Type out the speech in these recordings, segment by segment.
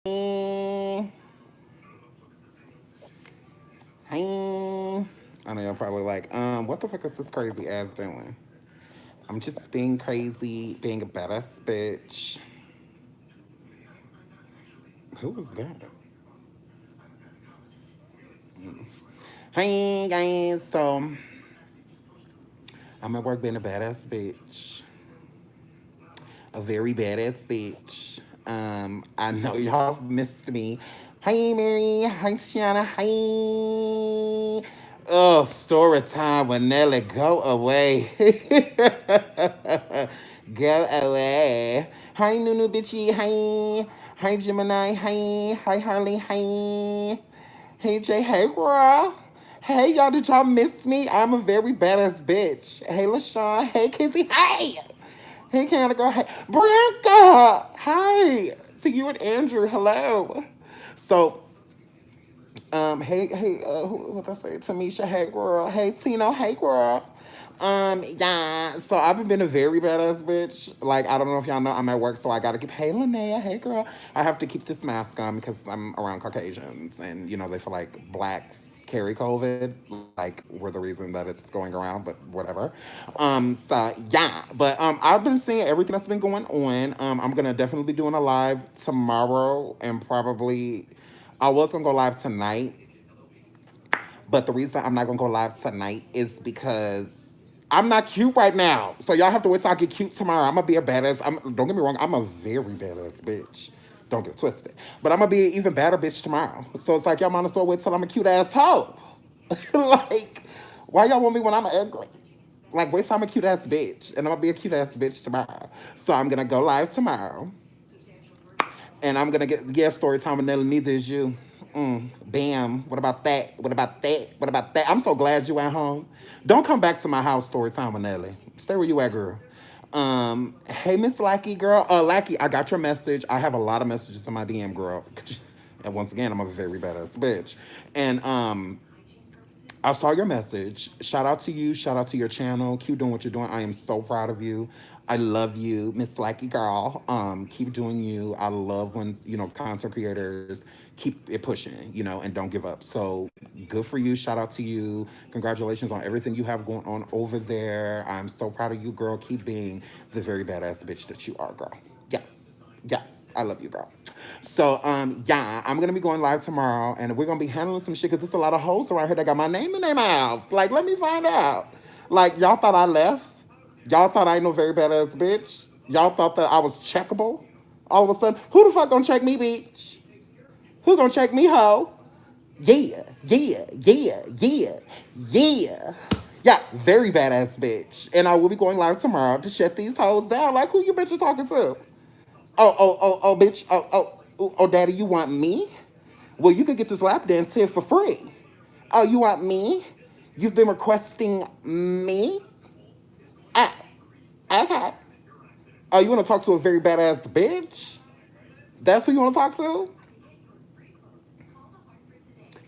Hi. Hi. I know y'all probably like, what the fuck is this crazy ass doing? I'm just being crazy, being a badass bitch. Who was that? Hi guys. So I'm at work being a badass bitch. A very badass bitch. I know y'all missed me. Hi Mary. Hi Shiana. Hi. Oh, story time with Nelly. Go away. Go away. Hi Nunu bitchy. Hi. Hi Gemini. Hi. Hi Harley. Hi. Hey Jay. Hey girl. Hey y'all, did y'all miss me? I'm a very badass bitch. Hey LaShawn. Hey Kizzy. Hey. Hey, Canada girl. Hey, Bianca. Hi. To you and Andrew. Hello. So, who what I say? Tamisha. Hey, girl. Hey, Tino. Hey, girl. Yeah. So I've been being a very badass bitch. Like I don't know if y'all know, I'm at work, so I gotta keep. Hey, Linnea. Hey, girl. I have to keep this mask on because I'm around Caucasians, and they feel like blacks carry COVID. Like we're the reason that it's going around, but whatever. So yeah, but I've been seeing everything that's been going on. I'm gonna definitely be doing a live tomorrow, and probably I was gonna go live tonight, but the reason I'm not gonna go live tonight is because I'm not cute right now. So y'all have to wait till I get cute tomorrow. I'm gonna be a badass. Don't get me wrong. I'm a very badass bitch. Don't get it twisted. But I'm gonna be an even better bitch tomorrow. So it's like y'all might as well wait till I'm a cute ass hoe. Like, why y'all want me when I'm ugly? Like, wait till I'm a cute ass bitch, and I'm gonna be a cute ass bitch tomorrow. So I'm gonna go live tomorrow, and I'm gonna get story time with Nelly. Neither is you. Bam. What about that? What about that? What about that? I'm so glad you at home. Don't come back to my house story time with Nelly. Stay where you at, girl. Hey Miss Lackey, girl. Lackey, I got your message. I have a lot of messages in my DM, girl. And once again, I'm a very badass bitch. And I saw your message. Shout out to you. Shout out to your channel. Keep doing what you're doing. I am so proud of you. I love you, Miss Slacky girl. Keep doing you. I love when, content creators keep it pushing, and don't give up. So good for you. Shout out to you. Congratulations on everything you have going on over there. I'm so proud of you, girl. Keep being the very badass bitch that you are, girl. Yes. Yes. I love you, girl. So, yeah, I'm gonna be going live tomorrow, and we're gonna be handling some shit because there's a lot of hoes around here that got my name in their mouth. Like, let me find out. Like, y'all thought I left. Y'all thought I ain't no very badass bitch. Y'all thought that I was checkable. All of a sudden, who the fuck gonna check me, bitch? Who gonna check me, hoe? Yeah, yeah, yeah, yeah, yeah. Yeah, very badass bitch. And I will be going live tomorrow to shut these hoes down. Like, who you bitches talking to? Bitch. Daddy, you want me? Well, you could get this lap dance here for free. Oh, you want me? You've been requesting me? Ah, okay. Oh, you want to talk to a very badass bitch? That's who you want to talk to?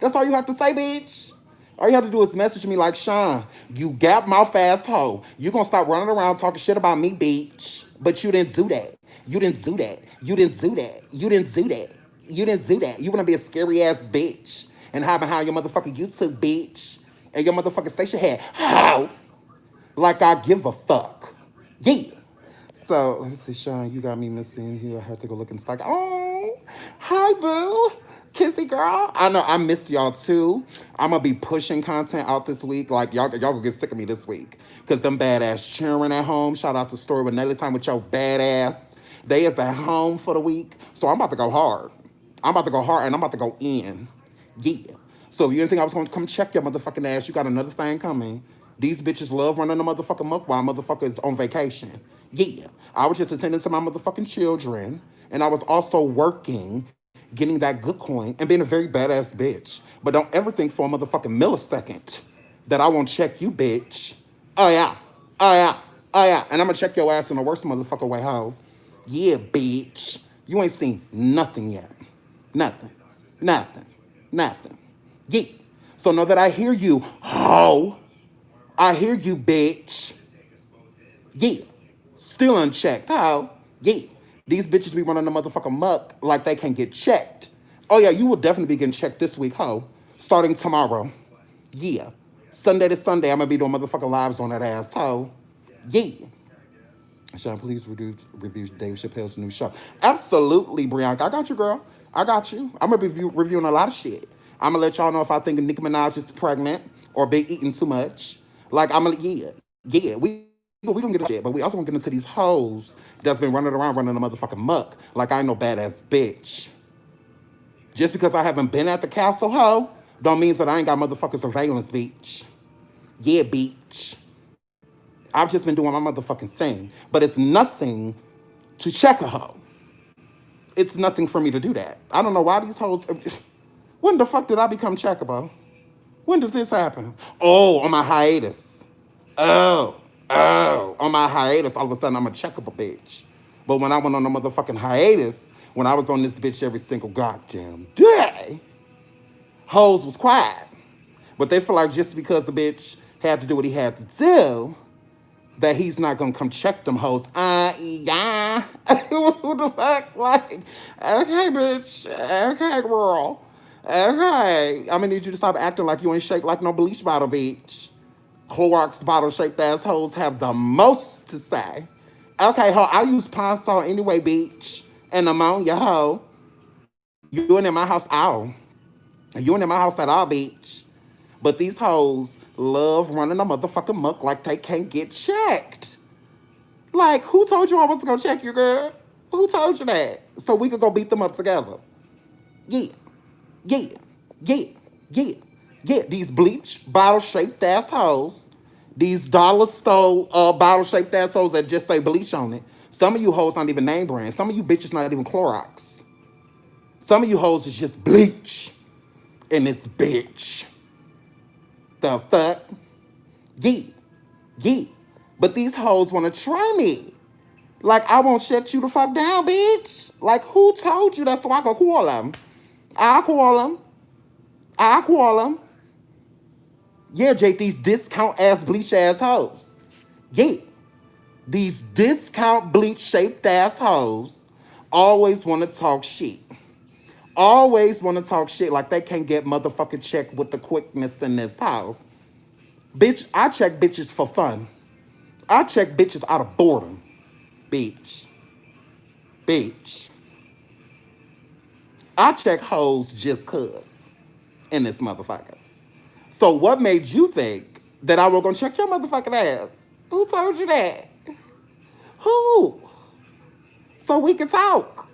That's all you have to say, bitch? All you have to do is message me like, Sean, you gap mouth ass hoe. You gonna stop running around talking shit about me, bitch. But you didn't do that. You didn't do that. You didn't do that. You didn't do that. You didn't do that. You wanna be a scary ass bitch and hide behind your motherfucking YouTube, bitch. And your motherfucking station head. How? Like I give a fuck. Yeah. So let me see, Sean, you got me missing you. I had to go look in stock. Oh, hi, boo. Kissy girl. I know I miss y'all too. I'm gonna be pushing content out this week. Like y'all gonna get sick of me this week. Cause them badass cheering at home. Shout out to Story with Nelly Time with your badass. They is at home for the week. So I'm about to go hard. I'm about to go hard and I'm about to go in. Yeah. So if you didn't think I was gonna come check your motherfucking ass, you got another thing coming. These bitches love running the motherfucking muck while motherfuckers on vacation. Yeah. I was just attending to my motherfucking children, and I was also working, getting that good coin, and being a very badass bitch. But don't ever think for a motherfucking millisecond that I won't check you, bitch. Oh yeah. Oh yeah. Oh yeah. And I'm gonna check your ass in the worst motherfucker way, hoe. Yeah, bitch. You ain't seen nothing yet. Nothing. Nothing. Nothing. Yeah. So know that I hear you, ho. I hear you, bitch. Yeah. Still unchecked, ho. Yeah. These bitches be running the motherfucking muck like they can get checked. Oh yeah, you will definitely be getting checked this week, ho. Starting tomorrow. Yeah. Sunday to Sunday, I'm gonna be doing motherfucking lives on that ass, ho. Yeah. Sean, please review Dave Chappelle's new show. Absolutely, Brianka. I got you, girl. I got you. I'm gonna be reviewing a lot of shit. I'm gonna let y'all know if I think Nicki Minaj is pregnant or been eating too much. Like I'm gonna yeah. We gonna get into shit, but we also gonna get into these hoes that's been running around running the motherfucking muck. Like I ain't no badass bitch. Just because I haven't been at the castle, hoe, don't mean that I ain't got motherfucking surveillance, bitch. Yeah, bitch. I've just been doing my motherfucking thing. But it's nothing to check a hoe. It's nothing for me to do that. I don't know why these hoes. When the fuck did I become checkable? When did this happen? Oh, on my hiatus. Oh, on my hiatus, all of a sudden I'm a checkable bitch. But when I went on a motherfucking hiatus, when I was on this bitch every single goddamn day, hoes was quiet. But they feel like just because the bitch had to do what he had to do, that he's not gonna come check them hoes. Yeah. Who the fuck? Like, okay, bitch. Okay, girl. Okay. I'm gonna need you to stop acting like you ain't shaped like no bleach bottle, bitch. Clorox bottle shaped ass hoes have the most to say. Okay, ho, I use Pine-Sol anyway, bitch. And ammonia, ho. You ain't in my house out. You ain't in my house at all, bitch. But these hoes love running a motherfucking muck like they can't get checked. Like, who told you I was gonna check you, girl? Who told you that? So we could go beat them up together. Yeah, yeah, yeah, yeah, yeah. These bleach bottle shaped ass hoes, these dollar store bottle shaped ass hoes that just say bleach on it. Some of you hoes not even name brand. Some of you bitches not even Clorox. Some of you hoes is just bleach in this bitch. The fuck? Yeah, yeah. But these hoes want to try me. Like, I won't shut you the fuck down, bitch. Like, who told you that so I can call them? I call them. I call them. Yeah, Jake, these discount ass bleach ass hoes. Yeah. These discount bleach shaped ass hoes always want to talk shit. Always want to talk shit like they can't get motherfucking checked with the quickness in this house. Bitch, I check bitches for fun. I check bitches out of boredom. Bitch. Bitch. I check hoes just cuz in this motherfucker. So what made you think that I was gonna check your motherfucking ass? Who told you that? Who? So we can talk.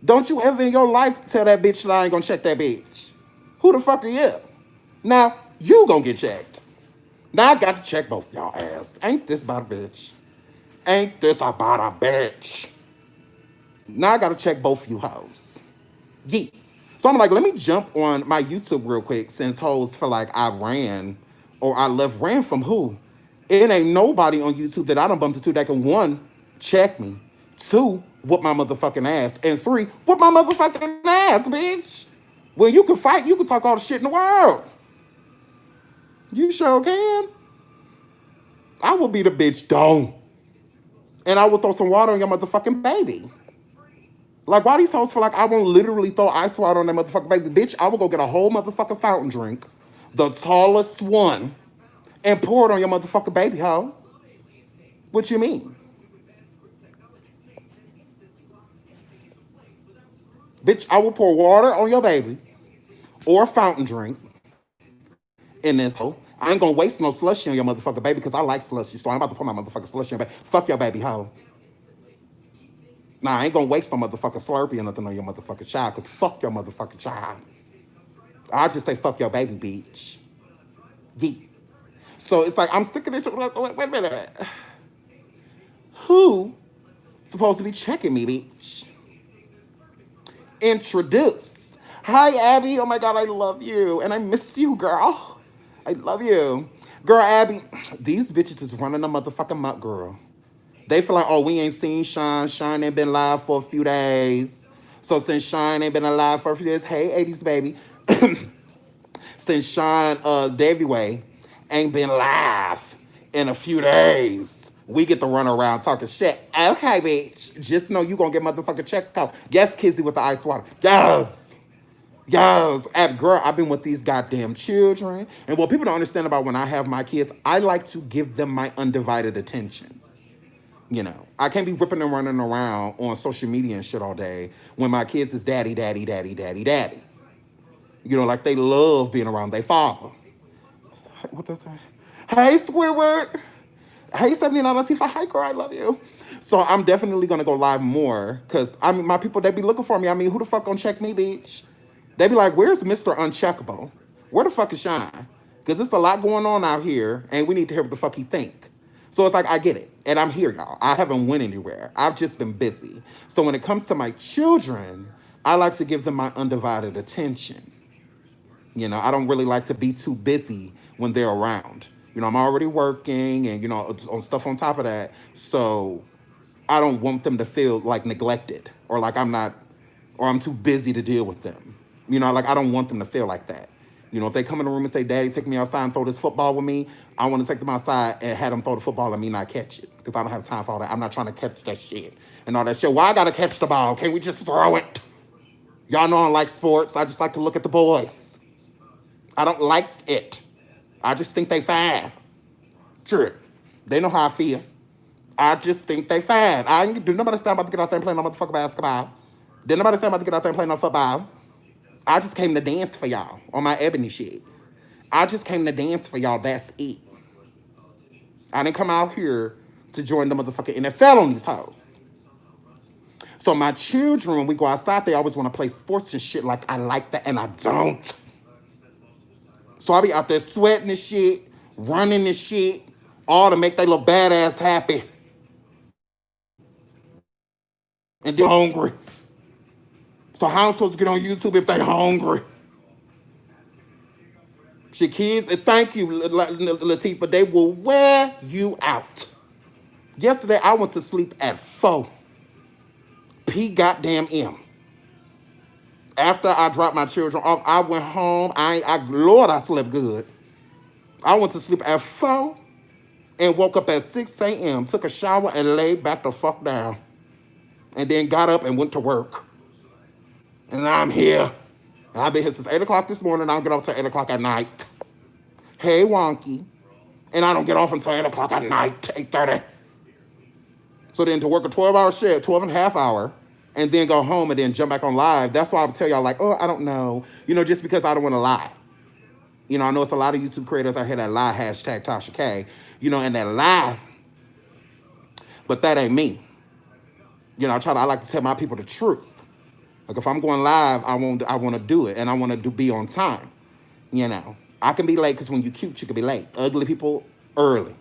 Don't you ever in your life tell that bitch that I ain't gonna check that bitch. Who the fuck are you? Now, you gonna get checked. Now I got to check both y'all ass. Ain't this about a bitch? Ain't this about a bitch? Now I gotta check both you hoes. Yeah. So I'm like, let me jump on my YouTube real quick since hoes feel like I ran or I left ran from who? It ain't nobody on YouTube that I done bumped into that can one, check me. Two, whoop my motherfucking ass. And three, whoop my motherfucking ass, bitch. Well, you can fight, you can talk all the shit in the world. You sure can. I will be the bitch, don't. And I will throw some water on your motherfucking baby. Like, why these hoes feel like I won't literally throw ice water on that motherfucking baby? Bitch, I will go get a whole motherfucking fountain drink, the tallest one, and pour it on your motherfucking baby, hoe. What you mean? Bitch, I will pour water on your baby or a fountain drink in this hoe. I ain't gonna waste no slushy on your motherfucking baby because I like slushy, so I'm about to put my motherfucking slushy on your baby. Fuck your baby, hoe. Nah, I ain't gonna waste no motherfucking Slurpee or nothing on your motherfucking child, cause fuck your motherfucking child. I'll just say fuck your baby, bitch. Yeah. So it's like, I'm sick of this shit. Wait a minute. Who supposed to be checking me, bitch? Introduce. Hi, Abby. Oh my God, I love you. And I miss you, girl. I love you. Girl, Abby, these bitches is running a motherfucking muck, girl. They feel like, oh, we ain't seen Sean. Sean ain't been live for a few days. So since Sean ain't been alive for a few days, hey, 80s baby. Since Sean Davy Way ain't been live in a few days, We get to run around talking shit. Okay, bitch. Just know you gonna get motherfucking check out. Yes, Kizzy with the ice water. Yes. Yes. Girl, I've been with these goddamn children. And what people don't understand about when I have my kids, I like to give them my undivided attention. You know, I can't be whipping and running around on social media and shit all day when my kids is daddy, daddy, daddy, daddy, daddy. You know, like they love being around their father. What does that? Hey, Squidward. Hey, 79 Latifah. Hi, girl. I love you. So I'm definitely gonna go live more because I mean, my people they be looking for me. I mean, who the fuck gonna check me, bitch? They be like, "Where's Mr. Uncheckable? Where the fuck is Shine? Because there's a lot going on out here, and we need to hear what the fuck he think." So it's like I get it, and I'm here, y'all. I haven't went anywhere. I've just been busy. So when it comes to my children, I like to give them my undivided attention. You know, I don't really like to be too busy when they're around. You know, I'm already working and, you know, on stuff on top of that. So I don't want them to feel like neglected or like I'm not, or I'm too busy to deal with them. You know, like I don't want them to feel like that. You know, if they come in the room and say, Daddy, take me outside and throw this football with me, I want to take them outside and have them throw the football and me not catch it. Because I don't have time for all that. I'm not trying to catch that shit and all that shit. Why I got to catch the ball? Can't we just throw it? Y'all know I don't like sports. I just like to look at the boys. I don't like it. I just think they fine. Sure. They know how I feel. I just think they fine. I ain't do nobody say I'm about to get out there and play no motherfucking basketball. Did nobody say I'm about to get out there and play no football? I just came to dance for y'all on my ebony shit. I just came to dance for y'all. That's it. I didn't come out here to join the motherfucking NFL on these hoes. So my children, when we go outside, they always want to play sports and shit like I like that, and I don't. So I be out there sweating and shit, running and shit, all to make they little badass happy. And they're hungry. So how am I supposed to get on YouTube if they hungry? Shit, kids, and thank you, Latifah, they will wear you out. Yesterday, I went to sleep at 4 goddamn M. After I dropped my children off, I went home. Lord, I slept good. I went to sleep at 4 and woke up at 6 a.m., took a shower and laid back the fuck down. And then got up and went to work. And now I'm here. And I've been here since 8 o'clock this morning. I don't get off until 8 o'clock at night. Hey, wonky. And I don't get off until 8 o'clock at night, 8:30. So then to work a 12-hour shift, 12 and a half hour, and then go home and then jump back on live. That's why I would tell y'all like, oh, I don't know. You know, just because I don't want to lie. You know, I know it's a lot of YouTube creators out here that lie, hashtag Tasha K, you know, and that lie. But that ain't me. You know, I like to tell my people the truth. Like if I'm going live, I want to do it, and I want to be on time. You know, I can be late because when you're cute, you can be late. Ugly people, early.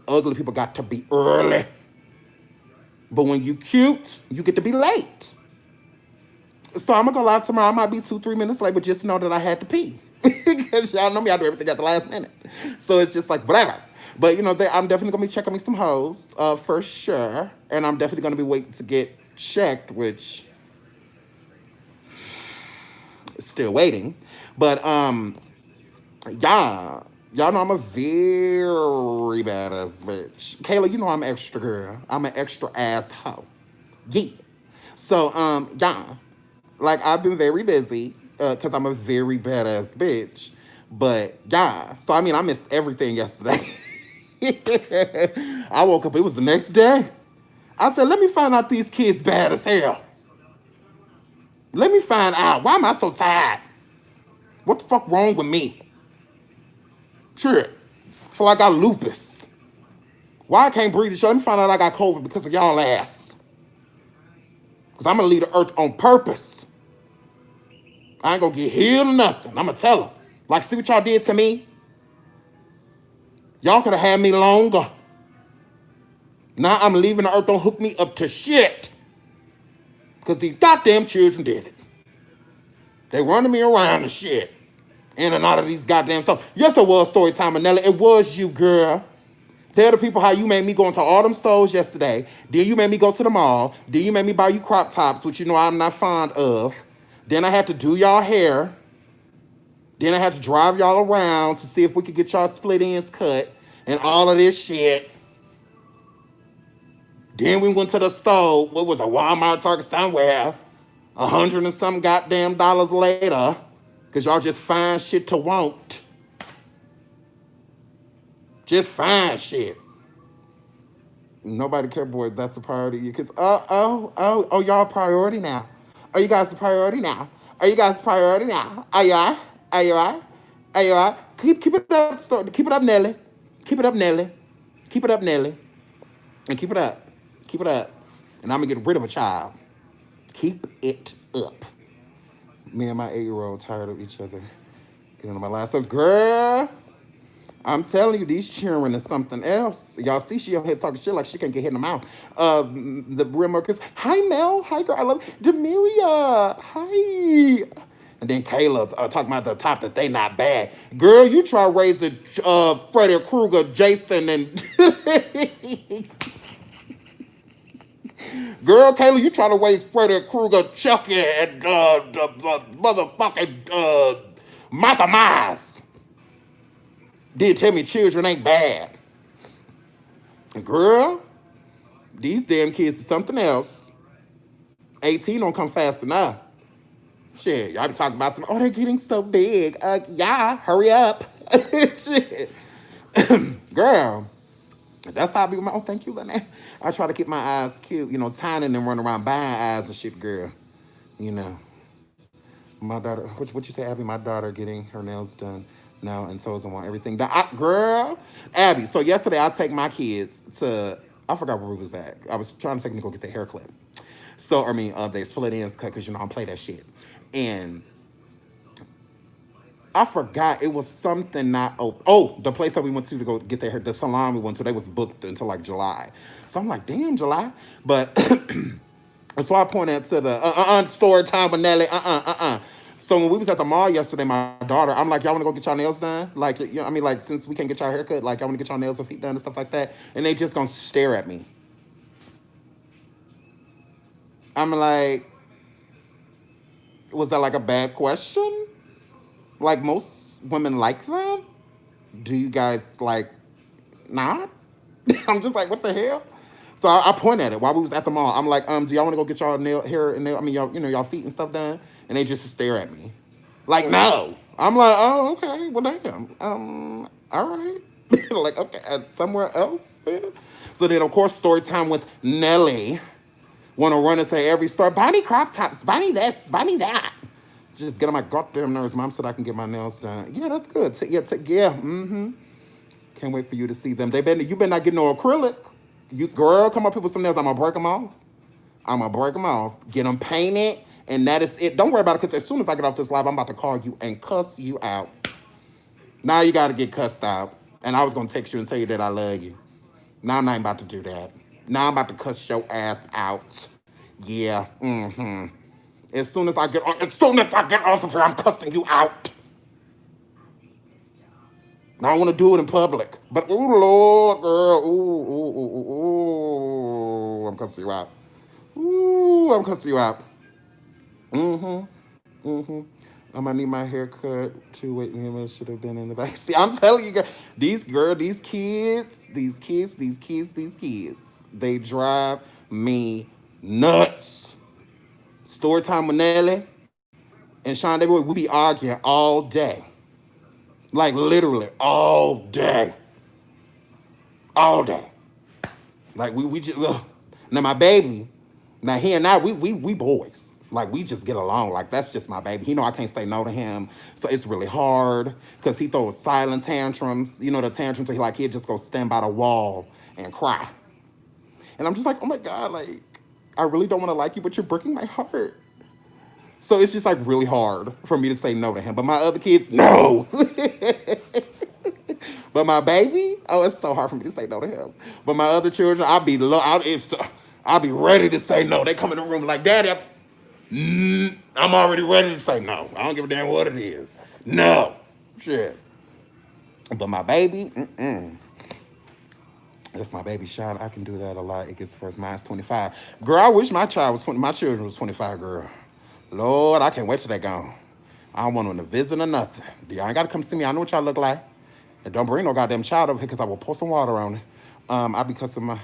Ugly people got to be early. But when you cute, you get to be late. So I'm gonna go live tomorrow. I might be 2-3 minutes late, but just know that I had to pee. Because y'all know me, I do everything at the last minute. So it's just like, whatever. But, you know, I'm definitely going to be checking me some hoes, for sure. And I'm definitely going to be waiting to get checked, which is still waiting. But, yeah. Y'all know I'm a very badass bitch. Kayla, you know I'm extra girl. I'm an extra ass hoe. Yeah. So, yeah. Like, I've been very busy because I'm a very badass bitch. But, yeah. So, I mean, I missed everything yesterday. I woke up, it was the next day. I said, let me find out these kids bad as hell. Let me find out. Why am I so tired? What the fuck wrong with me? Sure. I feel like I got lupus. Why I can't breathe? Let me find out I got COVID because of y'all ass. Because I'm going to leave the earth on purpose. I ain't going to get healed or nothing. I'm going to tell them. Like, see what y'all did to me? Y'all could have had me longer. Now I'm leaving the earth. Don't hook me up to shit. Because these goddamn children did it. They running me around and shit. In and out of these goddamn stuff. Yes, it was story time, Manella. It was you, girl. Tell the people how you made me go into all them stores yesterday. Then you made me go to the mall. Then you made me buy you crop tops, which you know I'm not fond of. Then I had to do y'all hair. Then I had to drive y'all around to see if we could get y'all split ends cut and all of this shit. Then we went to the store. What was a Walmart, Target, somewhere. 100 and some goddamn dollars later. Because y'all just find shit to want. Just find shit. Nobody care, boy. That's a priority. Because, y'all a priority now. Are you guys a priority now? Are you guys a priority now? Are you are? Are you are? Are you are? Keep it up, keep it up, Nelly. Keep it up, Nelly. Keep it up, Nelly. And keep it up. Keep it up. And I'm going to get rid of a child. Keep it up. Me and my 8-year-old tired of each other. Getting on my last nerves. Girl, I'm telling you, these children is something else. Y'all see she over here talking shit like she can't get hit in the mouth. The remarkers. Hi, Mel. Hi, girl. I love you. Demiria. Hi. And then Kayla talking about the top that they not bad. Girl, you try raising Freddy Krueger, Jason, and... Girl, Kayla, you trying to raise Freddy Krueger, Chucky, and the motherfucking Michael Myers. Did tell me children ain't bad. Girl, these damn kids is something else. 18 don't come fast enough. Shit, y'all be talking about some, they're getting so big. Yeah, hurry up. Shit. Girl, that's how I be with my, thank you, Lynette. I try to keep my eyes cute, tiny and then run around buying eyes and shit, girl. My daughter, what you say, Abby? My daughter getting her nails done now and toes and want everything done. Girl, Abby, so yesterday I take my kids to, I forgot where we was at. I was trying to take them to go get their hair clip. So, they split ends because, I don't play that shit. And I forgot it was something not open. Oh, the place that we went to go get their hair, the salon we went to, they was booked until like July. So I'm like, damn, July. But so I pointed to the story time with Nelly. So when we was at the mall yesterday, my daughter, I'm like, y'all want to go get y'all nails done? Like, like since we can't get y'all haircut, like, y'all want to get y'all nails and feet done and stuff like that. And they just gonna stare at me. I'm like, was that like a bad question? Like most women like that? Do you guys like not? I'm just like, what the hell? So I point at it while we was at the mall. I'm like, do y'all want to go get y'all hair and nail? Y'all, y'all feet and stuff done? And they just stare at me, like, no. I'm like, oh, okay, well, damn. All right. Like, okay, somewhere else. Then. So then, of course, story time with Nelly. Want to run and say every store, buy me crop tops, buy me this, buy me that. Just get on my goddamn nerves. Mom said I can get my nails done. Yeah, that's good. Can't wait for you to see them. You better not get no acrylic. You girl, come up here with some nails. I'm gonna break them off. Get them painted, and that is it. Don't worry about it, because as soon as I get off this live, I'm about to call you and cuss you out. Now you gotta get cussed out. And I was gonna text you and tell you that I love you. Now I'm not about to do that. Now I'm about to cuss your ass out. Yeah. As soon as I get off of here, I'm cussing you out. Now I want to do it in public. But, ooh, Lord, girl. Ooh, I'm cussing you out. I'm going to need my haircut. 2 wait minutes should have been in the back. See, I'm telling you guys, these kids, they drive me nuts. Story time with Nelly and Sean, we be arguing all day. Like, literally, all day. All day. Like, we just, now my baby, now he and I, we boys. Like, we just get along. Like, that's just my baby. He know I can't say no to him. So it's really hard because he throws silent tantrums. The tantrums where he'll just go stand by the wall and cry. And I'm just like, oh my God, like, I really don't want to like you, but you're breaking my heart. So it's just like really hard for me to say no to him. But my other kids, no. But my baby, it's so hard for me to say no to him. But my other children, I'll be ready to say no. They come in the room like, Daddy, I'm already ready to say no. I don't give a damn what it is. No. Shit. But my baby, that's my baby shot. I can do that a lot. It gets first. Mine's 25. Girl, I wish my children was 25, girl. Lord, I can't wait till they're gone. I don't want them to visit or nothing. Y'all ain't got to come see me. I know what y'all look like. And don't bring no goddamn child over here because I will pour some water on it. I'll be cussing my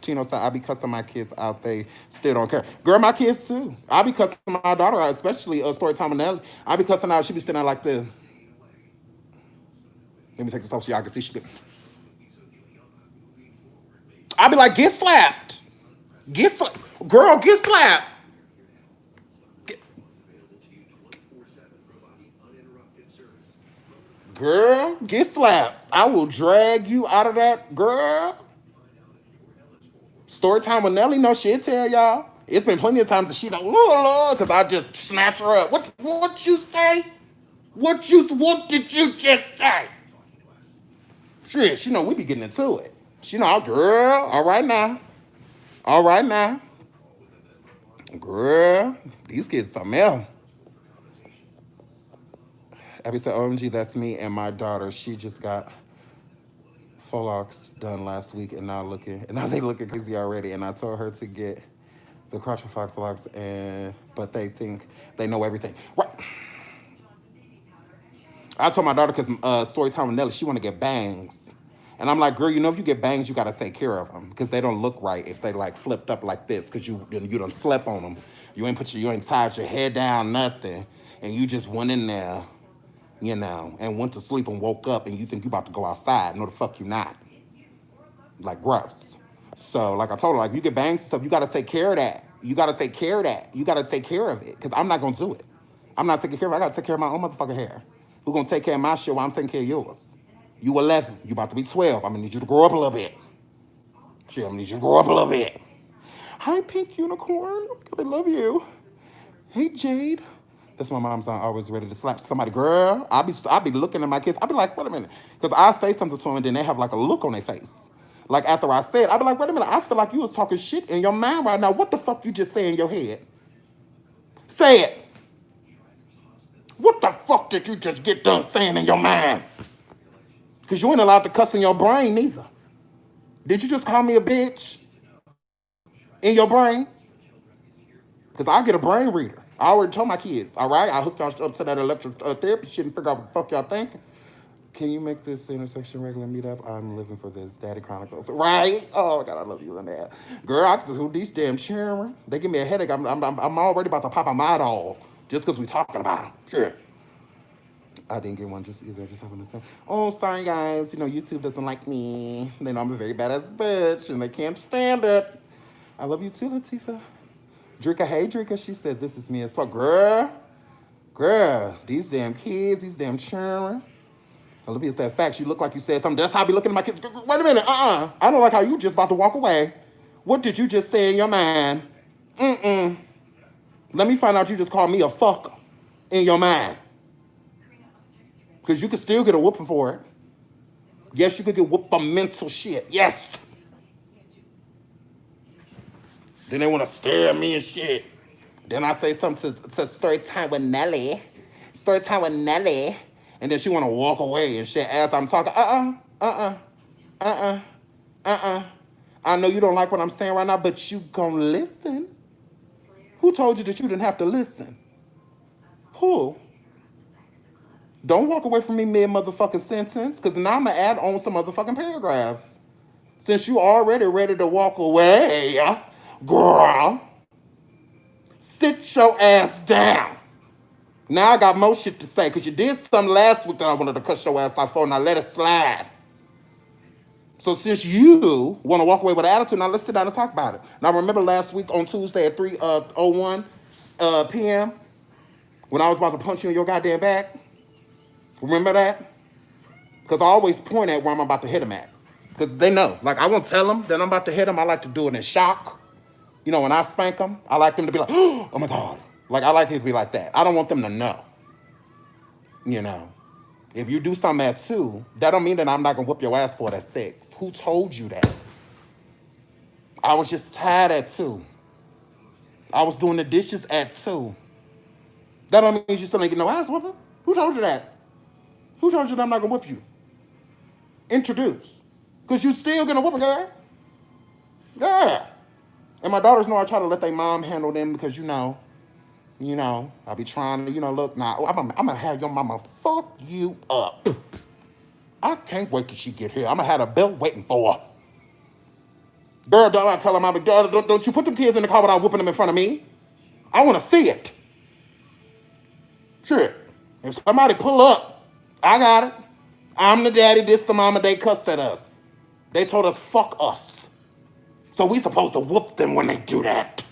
Tino said, I be cussing my kids out. They still don't care. Girl, my kids too. I be cussing my daughter out, especially story time and Nelly. I be cussing out. She be standing out like this. Let me take this off so y'all can see. She be. I be like, get slapped. Get slapped. Girl, get slapped. Girl, get slapped. I will drag you out of that, girl. Story time with Nelly, no shit, tell y'all. It's been plenty of times that she like, oh Lord, because I just snatch her up. What you say? What did you just say? Shit, she know we be getting into it. She know, girl, all right now. All right now. Girl, these kids something else. Abby said, OMG, that's me and my daughter. She just got Folox done last week and now they looking crazy already. And I told her to get the crotch of Foxlocks, but they think they know everything. Right. I told my daughter because story time with Nelly, she want to get bangs. And I'm like, girl, you know, if you get bangs, you got to take care of them because they don't look right if they like flipped up like this because you done slept on them. You ain't tied your head down, nothing. And you just went in there, and went to sleep and woke up and you think you about to go outside. No, the fuck you not. Like, gross. So, like I told her, like, you get bangs and stuff, you got to take care of that. You got to take care of that. You got to take care of it because I'm not going to do it. I'm not taking care of it. I got to take care of my own motherfucking hair. Who's going to take care of my shit while I'm taking care of yours? You 11. You about to be 12. I'm going to need you to grow up a little bit. Shit, I'm going to need you to grow up a little bit. Hi, Pink Unicorn. I love you. Hey, Jade. That's my mom's always ready to slap somebody. Girl, I be looking at my kids. I be like, wait a minute. Because I say something to them and then they have like a look on their face. Like after I said, I be like, wait a minute. I feel like you was talking shit in your mind right now. What the fuck you just say in your head? Say it. What the fuck did you just get done saying in your mind? Because you ain't allowed to cuss in your brain neither. Did you just call me a bitch? In your brain? Because I get a brain reader. I already told my kids, all right? I hooked y'all up to that electric therapy shit and figure out what the fuck y'all thinking. Can you make this intersection regular meetup? I'm living for this. Daddy Chronicles. Right? Oh, God, I love you, Lynette. Girl, I can do these damn children. They give me a headache. I'm already about to pop a model just because we talking about them. Sure. I didn't get one just either. I just happened to say, oh, sorry, guys. YouTube doesn't like me. They know I'm a very badass bitch, and they can't stand it. I love you too, Latifah. Drika, hey, Drika. She said, this is me as well. Girl, these damn kids, these damn children. Olivia said, facts, you look like you said something. That's how I be looking at my kids. Wait a minute, I don't like how you just about to walk away. What did you just say in your mind? Let me find out you just called me a fucker in your mind. Because you could still get a whooping for it. Yes, you could get whooped for mental shit. Yes. Then they want to stare at me and shit. Then I say something to story time with Nelly. Story time with Nelly. And then she want to walk away and shit as I'm talking. I know you don't like what I'm saying right now, but you gonna listen. Who told you that you didn't have to listen? Who? Don't walk away from me mid-motherfucking sentence, because now I'm going to add on some motherfucking paragraphs. Since you already ready to walk away, girl, sit your ass down. Now I got more shit to say, because you did something last week that I wanted to cut your ass off for, now let it slide. So since you want to walk away with an attitude, now let's sit down and talk about it. Now remember last week on Tuesday at 3:01 p.m. when I was about to punch you in your goddamn back? Remember that? Because I always point at where I'm about to hit them at. Because they know. Like, I won't tell them that I'm about to hit them. I like to do it in shock. When I spank them, I like them to be like, oh my God. Like, I like it to be like that. I don't want them to know. If you do something at 2, that don't mean that I'm not going to whoop your ass for it at 6. Who told you that? I was just tired at 2. I was doing the dishes at 2. That don't mean you still ain't getting no ass whooping. Who told you that? Who told you that I'm not going to whoop you? Introduce. Because you still going to whoop a girl. Yeah. And my daughters know I try to let their mom handle them because, I be trying to, look, now, I'm going to have your mama fuck you up. I can't wait till she get here. I'm going to have a belt waiting for her. Girl, don't I tell her mama, don't you put them kids in the car without whooping them in front of me. I want to see it. Sure. If somebody pull up, I got it. I'm the daddy, this the mama, they cussed at us. They told us, fuck us. So we supposed to whoop them when they do that.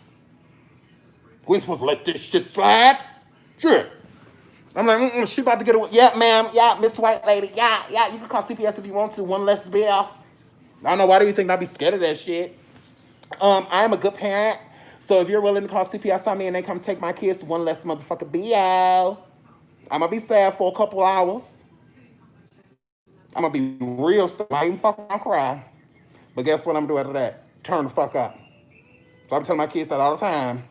We ain't supposed to let this shit slide. Sure. I'm like, she about to get away. Yeah, ma'am. Yeah, Miss White Lady. Yeah, you can call CPS if you want to. One less bill. I don't know, why do you think I'd be scared of that shit? I am a good parent. So if you're willing to call CPS on me and they come take my kids to one less motherfucking bill, I'm gonna be sad for a couple hours. I'm gonna be real sad. Not even fucking cry. But guess what I'm doing after that? Turn the fuck up. So I'm telling my kids that all the time.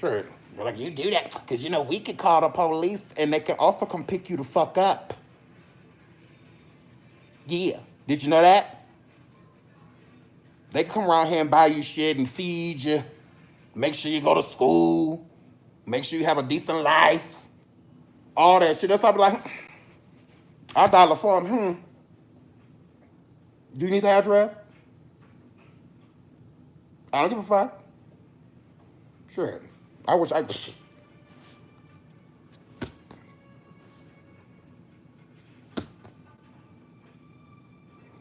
Sure. They're like, you do that because, we could call the police and they can also come pick you the fuck up. Yeah. Did you know that? They can come around here and buy you shit and feed you. Make sure you go to school. Make sure you have a decent life. All that shit. That's why I be like, I dial for him. Do you need the address? I don't give a fuck. Sure. I wish I...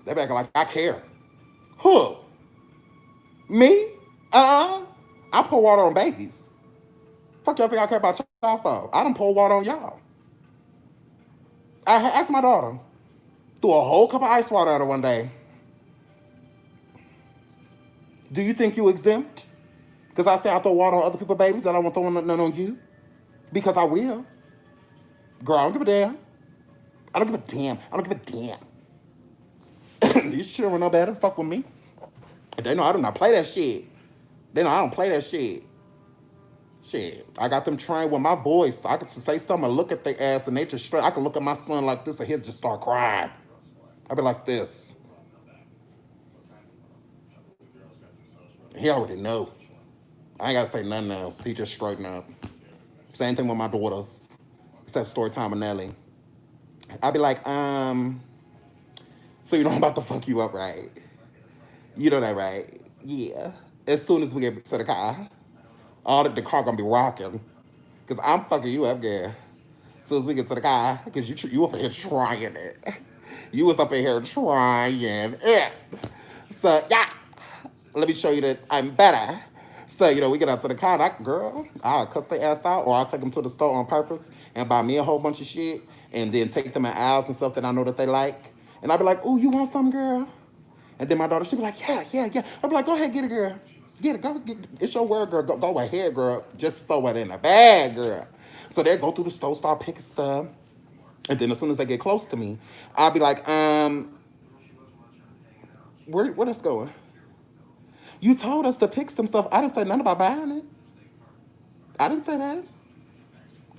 They acting like I care. Who? Me? I pour water on babies. Fuck y'all think I care about y'all for? I done pour water on y'all. I asked my daughter. Threw a whole cup of ice water at her one day. Do you think you exempt? Because I say I throw water on other people's babies and I won't throw none on you? Because I will. Girl, I don't give a damn. I don't give a damn. I don't give a damn. These children know better. Fuck with me. They know I do not play that shit. They know I don't play that shit. Shit. I got them trained with my voice. I can say something and look at their ass and they just straight. I can look at my son like this and he'll just start crying. I'll be like this. He already know. I ain't gotta say nothing else. He just straighten up. Same thing with my daughters. Except story time with Nelly. I'll be like, so you know I'm about to fuck you up, right? You know that, right? Yeah. As soon as we get to the car, the car gonna be rocking. Cause I'm fucking you up, girl. As soon as we get to the car, cause you up in here trying it. You was up in here trying it. So yeah, let me show you that I'm better. So, we get out to the car, and girl, I'll cuss their ass out, or I'll take them to the store on purpose and buy me a whole bunch of shit, and then take them in aisles and stuff that I know that they like. And I'll be like, ooh, you want some, girl? And then my daughter, she'll be like, yeah. I'll be like, go ahead, get it, girl. Get it, go get it. It's your word, girl. Go ahead, girl. Just throw it in the bag, girl. So they go through the store, start picking stuff. And then as soon as they get close to me, I'll be like, where this going? You told us to pick some stuff. I didn't say nothing about buying it. I didn't say that.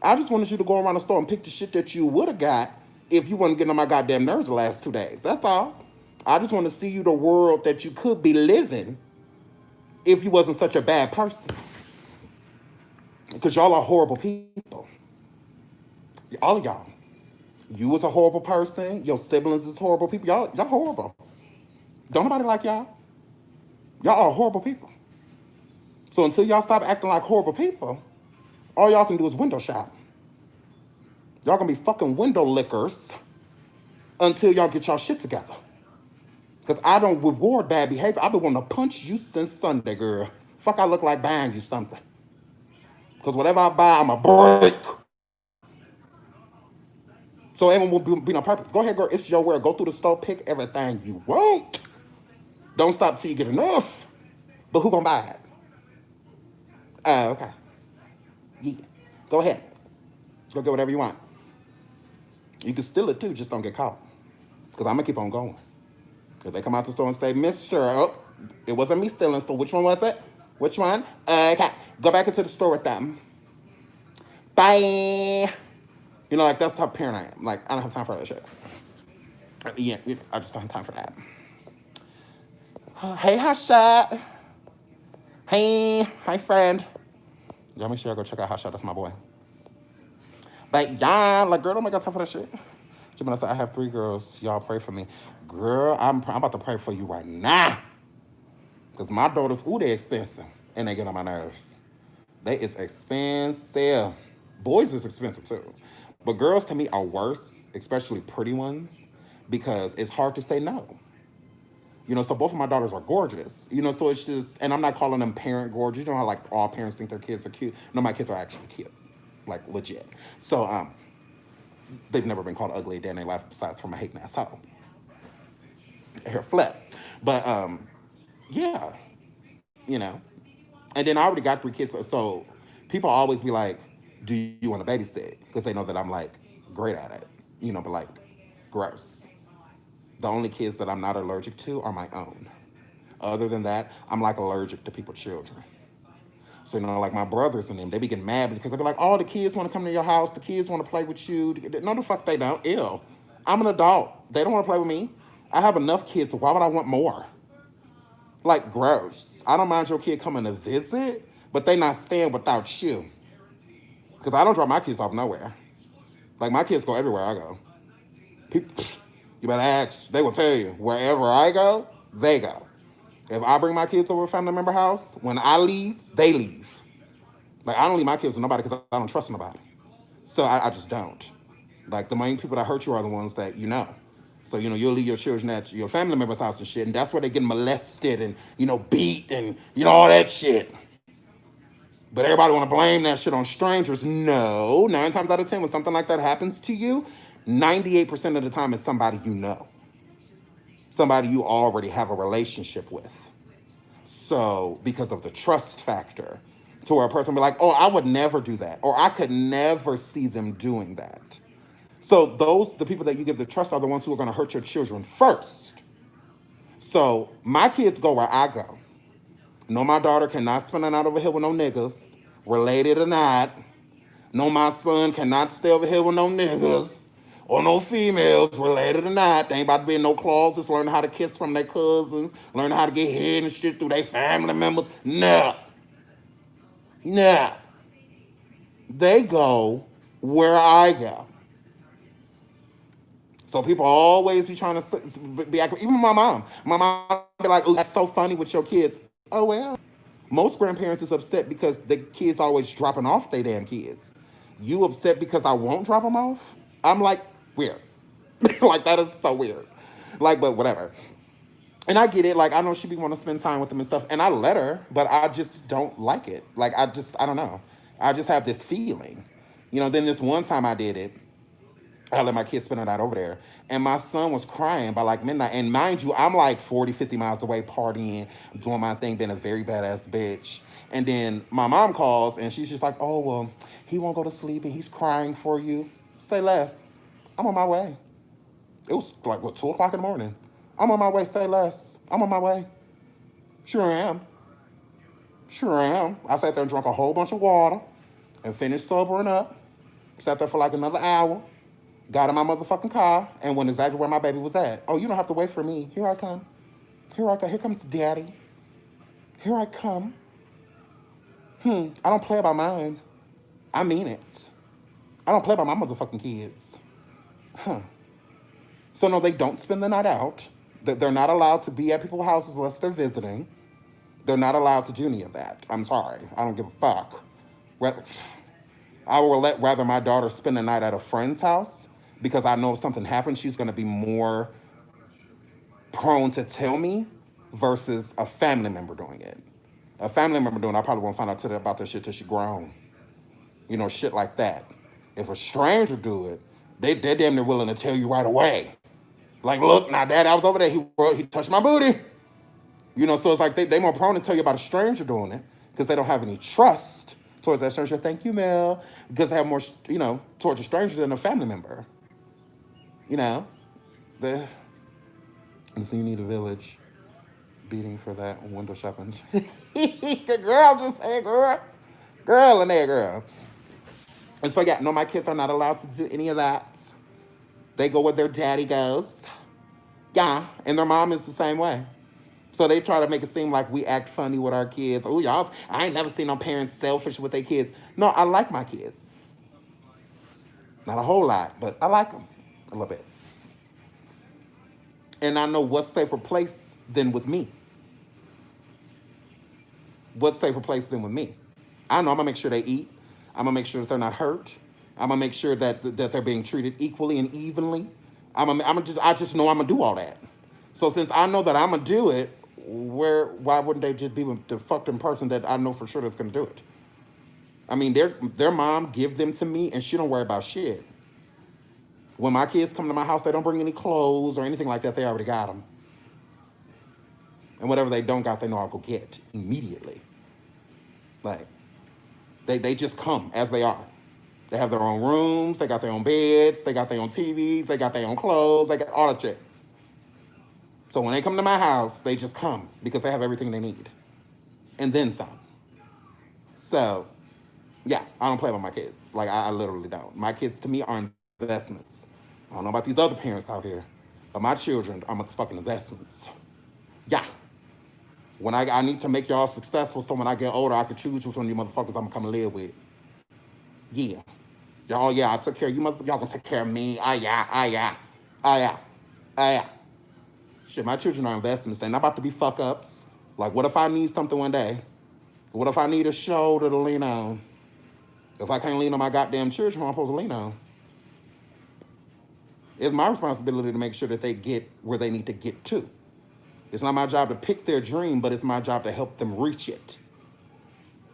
I just wanted you to go around the store and pick the shit that you would have got if you wasn't getting on my goddamn nerves the last 2 days. That's all. I just want to see you the world that you could be living if you wasn't such a bad person. Because y'all are horrible people. All of y'all. You was a horrible person. Your siblings is horrible people. Y'all horrible. Don't nobody like y'all. Y'all are horrible people. So until y'all stop acting like horrible people, all y'all can do is window shop. Y'all gonna be fucking window lickers until y'all get y'all shit together. Because I don't reward bad behavior. I've been wanting to punch you since Sunday, girl. Fuck, I look like buying you something. Because whatever I buy, I'm a break. So everyone will be on purpose. Go ahead, girl. It's your word. Go through the store, pick everything you want. Don't stop till you get enough. But who gonna buy it? Okay. Yeah. Go ahead. Go get whatever you want. You can steal it too, just don't get caught. Because I'm gonna keep on going. If they come out the store and say, Mr. Oh, it wasn't me stealing, so which one was it? Which one? Okay. Go back into the store with them. Bye. Like, that's how parent I am. Like, I don't have time for that shit. Yeah, I just don't have time for that. Hey, Hotshot. Hey, hi, friend. Y'all make sure I go check out Hotshot. That's my boy. But, yeah, like, girl, don't make time for that shit. Jimmy, I said, I have 3 girls. Y'all pray for me. Girl, I'm about to pray for you right now. Because my daughters, ooh, they expensive. And they get on my nerves. They is expensive. Boys is expensive too. But girls to me are worse, especially pretty ones, because it's hard to say no. So both of my daughters are gorgeous. So it's just, and I'm not calling them parent gorgeous. You know how like all parents think their kids are cute. No, my kids are actually cute, like legit. So they've never been called ugly a day in their life besides from a hating asshole. Hair flip, but yeah, you know. And then I already got 3 kids, so people always be like, "Do you want to babysit?" Because they know that I'm like great at it. But like gross. The only kids that I'm not allergic to are my own. Other than that, I'm like allergic to people's children. So, like my brothers and them, they be getting mad because they be like, oh, the kids want to come to your house. The kids want to play with you. No, the fuck they don't. Ew. I'm an adult. They don't want to play with me. I have enough kids, so why would I want more? Like, gross. I don't mind your kid coming to visit, but they not staying without you. Because I don't drop my kids off nowhere. Like, my kids go everywhere I go. People, you better ask. They will tell you. Wherever I go, they go. If I bring my kids over to a family member house, when I leave, they leave. Like, I don't leave my kids with nobody because I don't trust nobody. So I just don't. Like, the main people that hurt you are the ones that you know. So, you'll leave your children at your family member's house and shit, and that's where they get molested and, beat and, all that shit. But everybody want to blame that shit on strangers. No. 9 times out of 10, when something like that happens to you, 98% of the time it's somebody you know. Somebody you already have a relationship with. So, because of the trust factor, to where a person will be like, oh, I would never do that, or I could never see them doing that. So, the people that you give the trust are the ones who are going to hurt your children first. So, my kids go where I go. No, my daughter cannot spend the night over here with no niggas, related or not. No, my son cannot stay over here with no niggas or no females, related or not. They ain't about to be in no closets, learning how to kiss from their cousins, learning how to get head and shit through their family members. Nah. Nah. They go where I go. So people always be trying to be even my mom. My mom be like, oh, that's so funny with your kids. Oh, well. Most grandparents is upset because the kids always dropping off their damn kids. You upset because I won't drop them off? I'm like, weird. Like, that is so weird. Like, but whatever. And I get it. Like, I know she be want to spend time with them and stuff. And I let her, but I just don't like it. Like, I don't know. I just have this feeling. Then this one time I did it, I let my kids spend the night over there. And my son was crying by like midnight. And mind you, I'm like 40, 50 miles away partying, doing my thing, being a very badass bitch. And then my mom calls and she's just like, oh, well, he won't go to sleep and he's crying for you. Say less. I'm on my way. It was like, what, 2 o'clock in the morning? I'm on my way. Say less. I'm on my way. Sure am. Sure am. I sat there and drank a whole bunch of water and finished sobering up. Sat there for like another hour. Got in my motherfucking car and went exactly where my baby was at. Oh, you don't have to wait for me. Here I come. Here I come. Here comes daddy. Here I come. I don't play about mine. I mean it. I don't play about my motherfucking kids. So no, they don't spend the night out. They're not allowed to be at people's houses unless they're visiting. They're not allowed to do any of that. I'm sorry. I don't give a fuck. I will let rather my daughter spend the night at a friend's house because I know if something happens, she's going to be more prone to tell me versus a family member doing it. A family member doing it, I probably won't find out about this shit till she grown. Shit like that. If a stranger do it, they're damn near willing to tell you right away. Like, look, now, Dad, I was over there. He touched my booty. So it's like they more prone to tell you about a stranger doing it because they don't have any trust towards that stranger. Thank you, Mel. Because they have more, towards a stranger than a family member. The so you need a village beating for that window shopping. The girl just said, girl in there, girl. And so, yeah, no, my kids are not allowed to do any of that. They go where their daddy goes. Yeah, and their mom is the same way. So they try to make it seem like we act funny with our kids. Oh, y'all, I ain't never seen no parents selfish with their kids. No, I like my kids. Not a whole lot, but I like them a little bit. And I know what's safer place than with me. what safer place than with me? I know I'm gonna make sure they eat. I'm gonna make sure that they're not hurt. I'm gonna make sure that they're being treated equally and evenly. I just know I'm gonna do all that. So since I know that I'm gonna do it, why wouldn't they just be with the fucking person that I know for sure that's gonna do it? I mean, their mom give them to me, and she don't worry about shit. When my kids come to my house, they don't bring any clothes or anything like that. They already got them, and whatever they don't got, they know I'll go get immediately. Like they just come as they are. They have their own rooms. They got their own beds. They got their own TVs. They got their own clothes. They got all that shit. So when they come to my house, they just come because they have everything they need, and then some. So, yeah, I don't play with my kids. Like I literally don't. My kids to me are investments. I don't know about these other parents out here, but my children are fucking investments. Yeah. When I need to make y'all successful, so when I get older, I can choose which one of you motherfuckers I'm gonna come and live with. Yeah. Y'all, yeah, I took care of you motherfuckers. Y'all gonna take care of me. Ah, yeah, ah, yeah. Ah, yeah. Ah, yeah. Shit, my children are investments. They're not about to be fuck ups. Like, what if I need something one day? What if I need a shoulder to lean on? If I can't lean on my goddamn children, who I'm supposed to lean on? It's my responsibility to make sure that they get where they need to get to. It's not my job to pick their dream, but it's my job to help them reach it.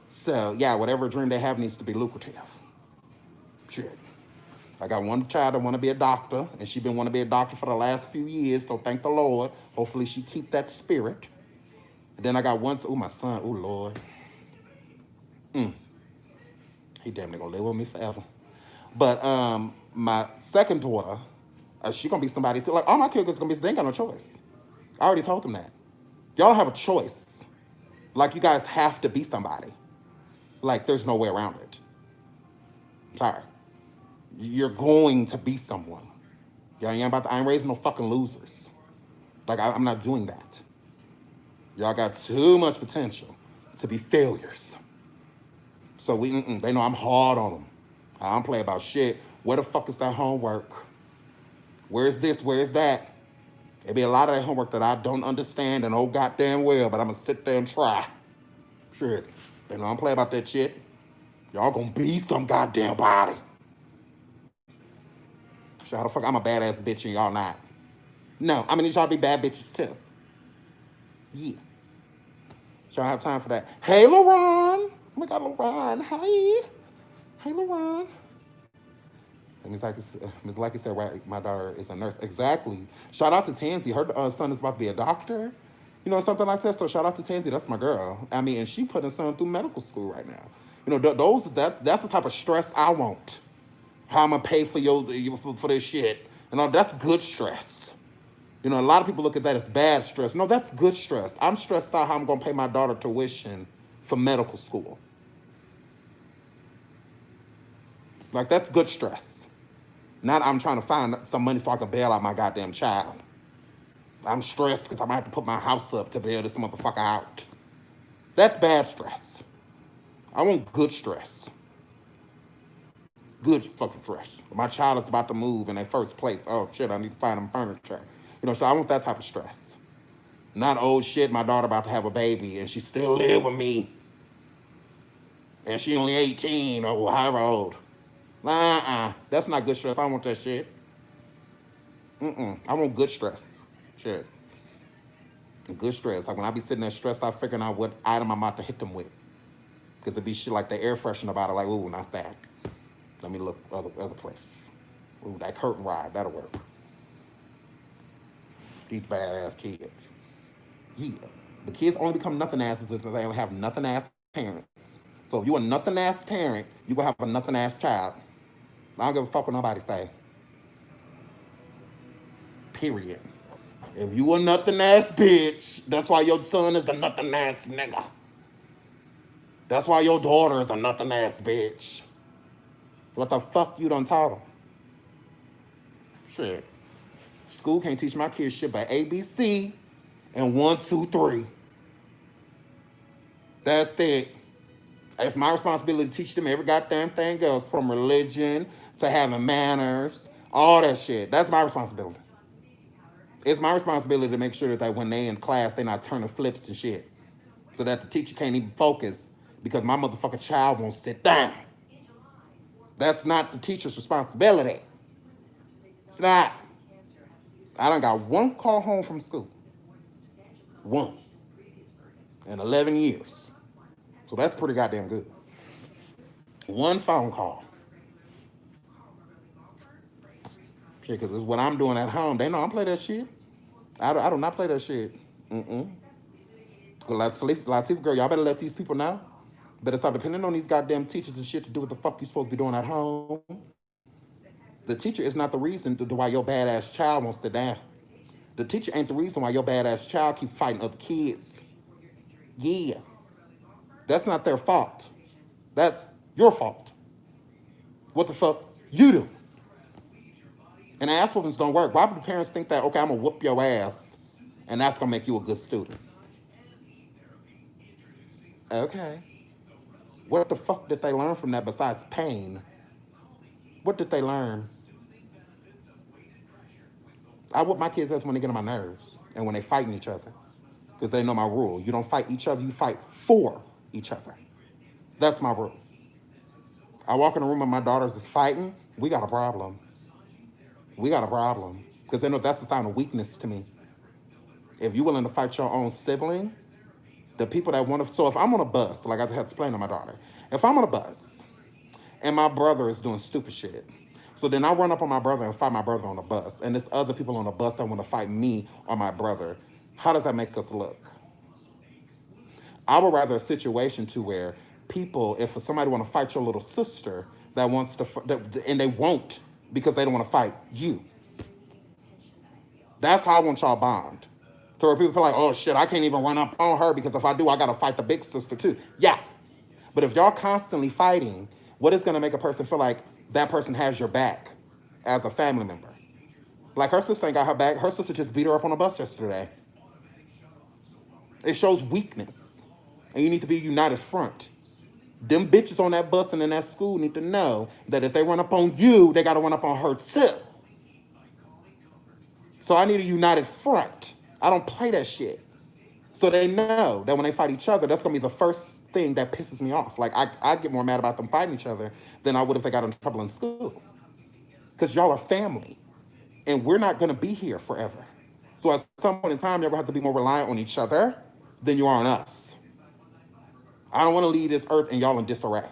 So, yeah, whatever dream they have needs to be lucrative. Shit. I got one child that want to be a doctor, and she been want to be a doctor for the last few years, so thank the Lord. Hopefully she keep that spirit. And then I got one, my son, Lord. He damn near gonna live with me forever. But my second daughter, she gonna be somebody, like all my kids gonna be, they ain't got no choice. I already told them that. Y'all don't have a choice. Like you guys have to be somebody. Like there's no way around it. Sorry. You're going to be someone. Y'all ain't about to, I ain't raising no fucking losers. Like I'm not doing that. Y'all got too much potential to be failures. So they know I'm hard on them. I don't play about shit. Where the fuck is that homework? Where is this? Where is that? There be a lot of that homework that I don't understand and oh goddamn well, but I'm gonna sit there and try. Shit. They know I don't play about that shit. Y'all gonna be some goddamn body. Shut the fuck, I'm a badass bitch and y'all not. No, I'm gonna need y'all to be bad bitches too. Yeah. Y'all have time for that. Hey, LaRon. Oh my God, LaRon. Hey. Hey, LaRon. Ms. Lucky said, right, my daughter is a nurse. Exactly. Shout out to Tansy. Her son is about to be a doctor. You know, something like that. So shout out to Tansy. That's my girl. I mean, and she put her son through medical school right now. You know, that's the type of stress I want. How I'm going to pay for this shit. You know, that's good stress. You know, a lot of people look at that as bad stress. No, that's good stress. I'm stressed out how I'm going to pay my daughter tuition for medical school. Like, that's good stress. Not I'm trying to find some money so I can bail out my goddamn child. I'm stressed because I might have to put my house up to bail this motherfucker out. That's bad stress. I want good stress. Good fucking stress. My child is about to move in their first place. Oh shit, I need to find them furniture. You know, so I want that type of stress. Not, oh shit, my daughter about to have a baby and she still live with me. And she only 18 or however old. That's not good stress. I don't want that shit. I want good stress. Shit. Good stress. Like when I be sitting there stressed out figuring out what item I'm about to hit them with. Because it be shit like the air freshener about it, like, ooh, not that. Let me look other places. Ooh, that curtain rod, that'll work. These badass kids. Yeah. The kids only become nothing asses if they have nothing ass parents. So if you a nothing ass parent, you gonna have a nothing ass child. I don't give a fuck what nobody say. Period. If you a nothing ass bitch, that's why your son is a nothing ass nigga. That's why your daughter is a nothing ass bitch. What the fuck you done taught them? Shit. School can't teach my kids shit but ABC and 1, 2, 3. That's it. It's my responsibility to teach them every goddamn thing else, from religion to having manners, all that shit. That's my responsibility. It's my responsibility to make sure that when they in class, they're not turning flips and shit. so that the teacher can't even focus because my motherfucking child won't sit down. That's not the teacher's responsibility. It's not. I done got one call home from school. One. In 11 years. So that's pretty goddamn good. One phone call. Shit, because it's what I'm doing at home. They know I don't play that shit. I do not play that shit. Mm-mm. Latif, girl, y'all better let these people know. Better stop depending on these goddamn teachers and shit to do what the fuck you supposed to be doing at home. The teacher is not the reason why your badass child won't sit down. The teacher ain't the reason why your badass child keep fighting other kids. Yeah. That's not their fault. That's your fault. What the fuck you do? And ass whoopings don't work. Why would the parents think that, okay, I'm going to whoop your ass and that's going to make you a good student? Okay. What the fuck did they learn from that besides pain? What did they learn? I whoop my kids' ass when they get on my nerves and when they fighting each other. Because they know my rule. You don't fight each other, you fight for each other. That's my rule. I walk in a room and my daughters is fighting, we got a problem. We got a problem. Because they know that's a sign of weakness to me. If you're willing to fight your own sibling, the people that want to... So if I'm on a bus, like I had to explain to my daughter, if I'm on a bus and my brother is doing stupid shit, so then I run up on my brother and fight my brother on the bus, and there's other people on the bus that want to fight me or my brother, how does that make us look? I would rather a situation to where people, if somebody want to fight your little sister that wants to, and they won't because they don't want to fight you. That's how I want y'all bond. To where people feel like, oh shit, I can't even run up on her because if I do, I gotta fight the big sister too. Yeah. But if y'all constantly fighting, what is gonna make a person feel like that person has your back as a family member? Like her sister ain't got her back. Her sister just beat her up on the bus yesterday. It shows weakness. And you need to be a united front. Them bitches on that bus and in that school need to know that if they run up on you, they gotta run up on her too. So I need a united front. I don't play that shit. So they know that when they fight each other, that's gonna be the first thing that pisses me off. Like I get more mad about them fighting each other than I would if they got in trouble in school. Because y'all are family. And we're not gonna be here forever. So at some point in time, you're gonna have to be more reliant on each other than you are on us. I don't wanna leave this earth and y'all in disarray.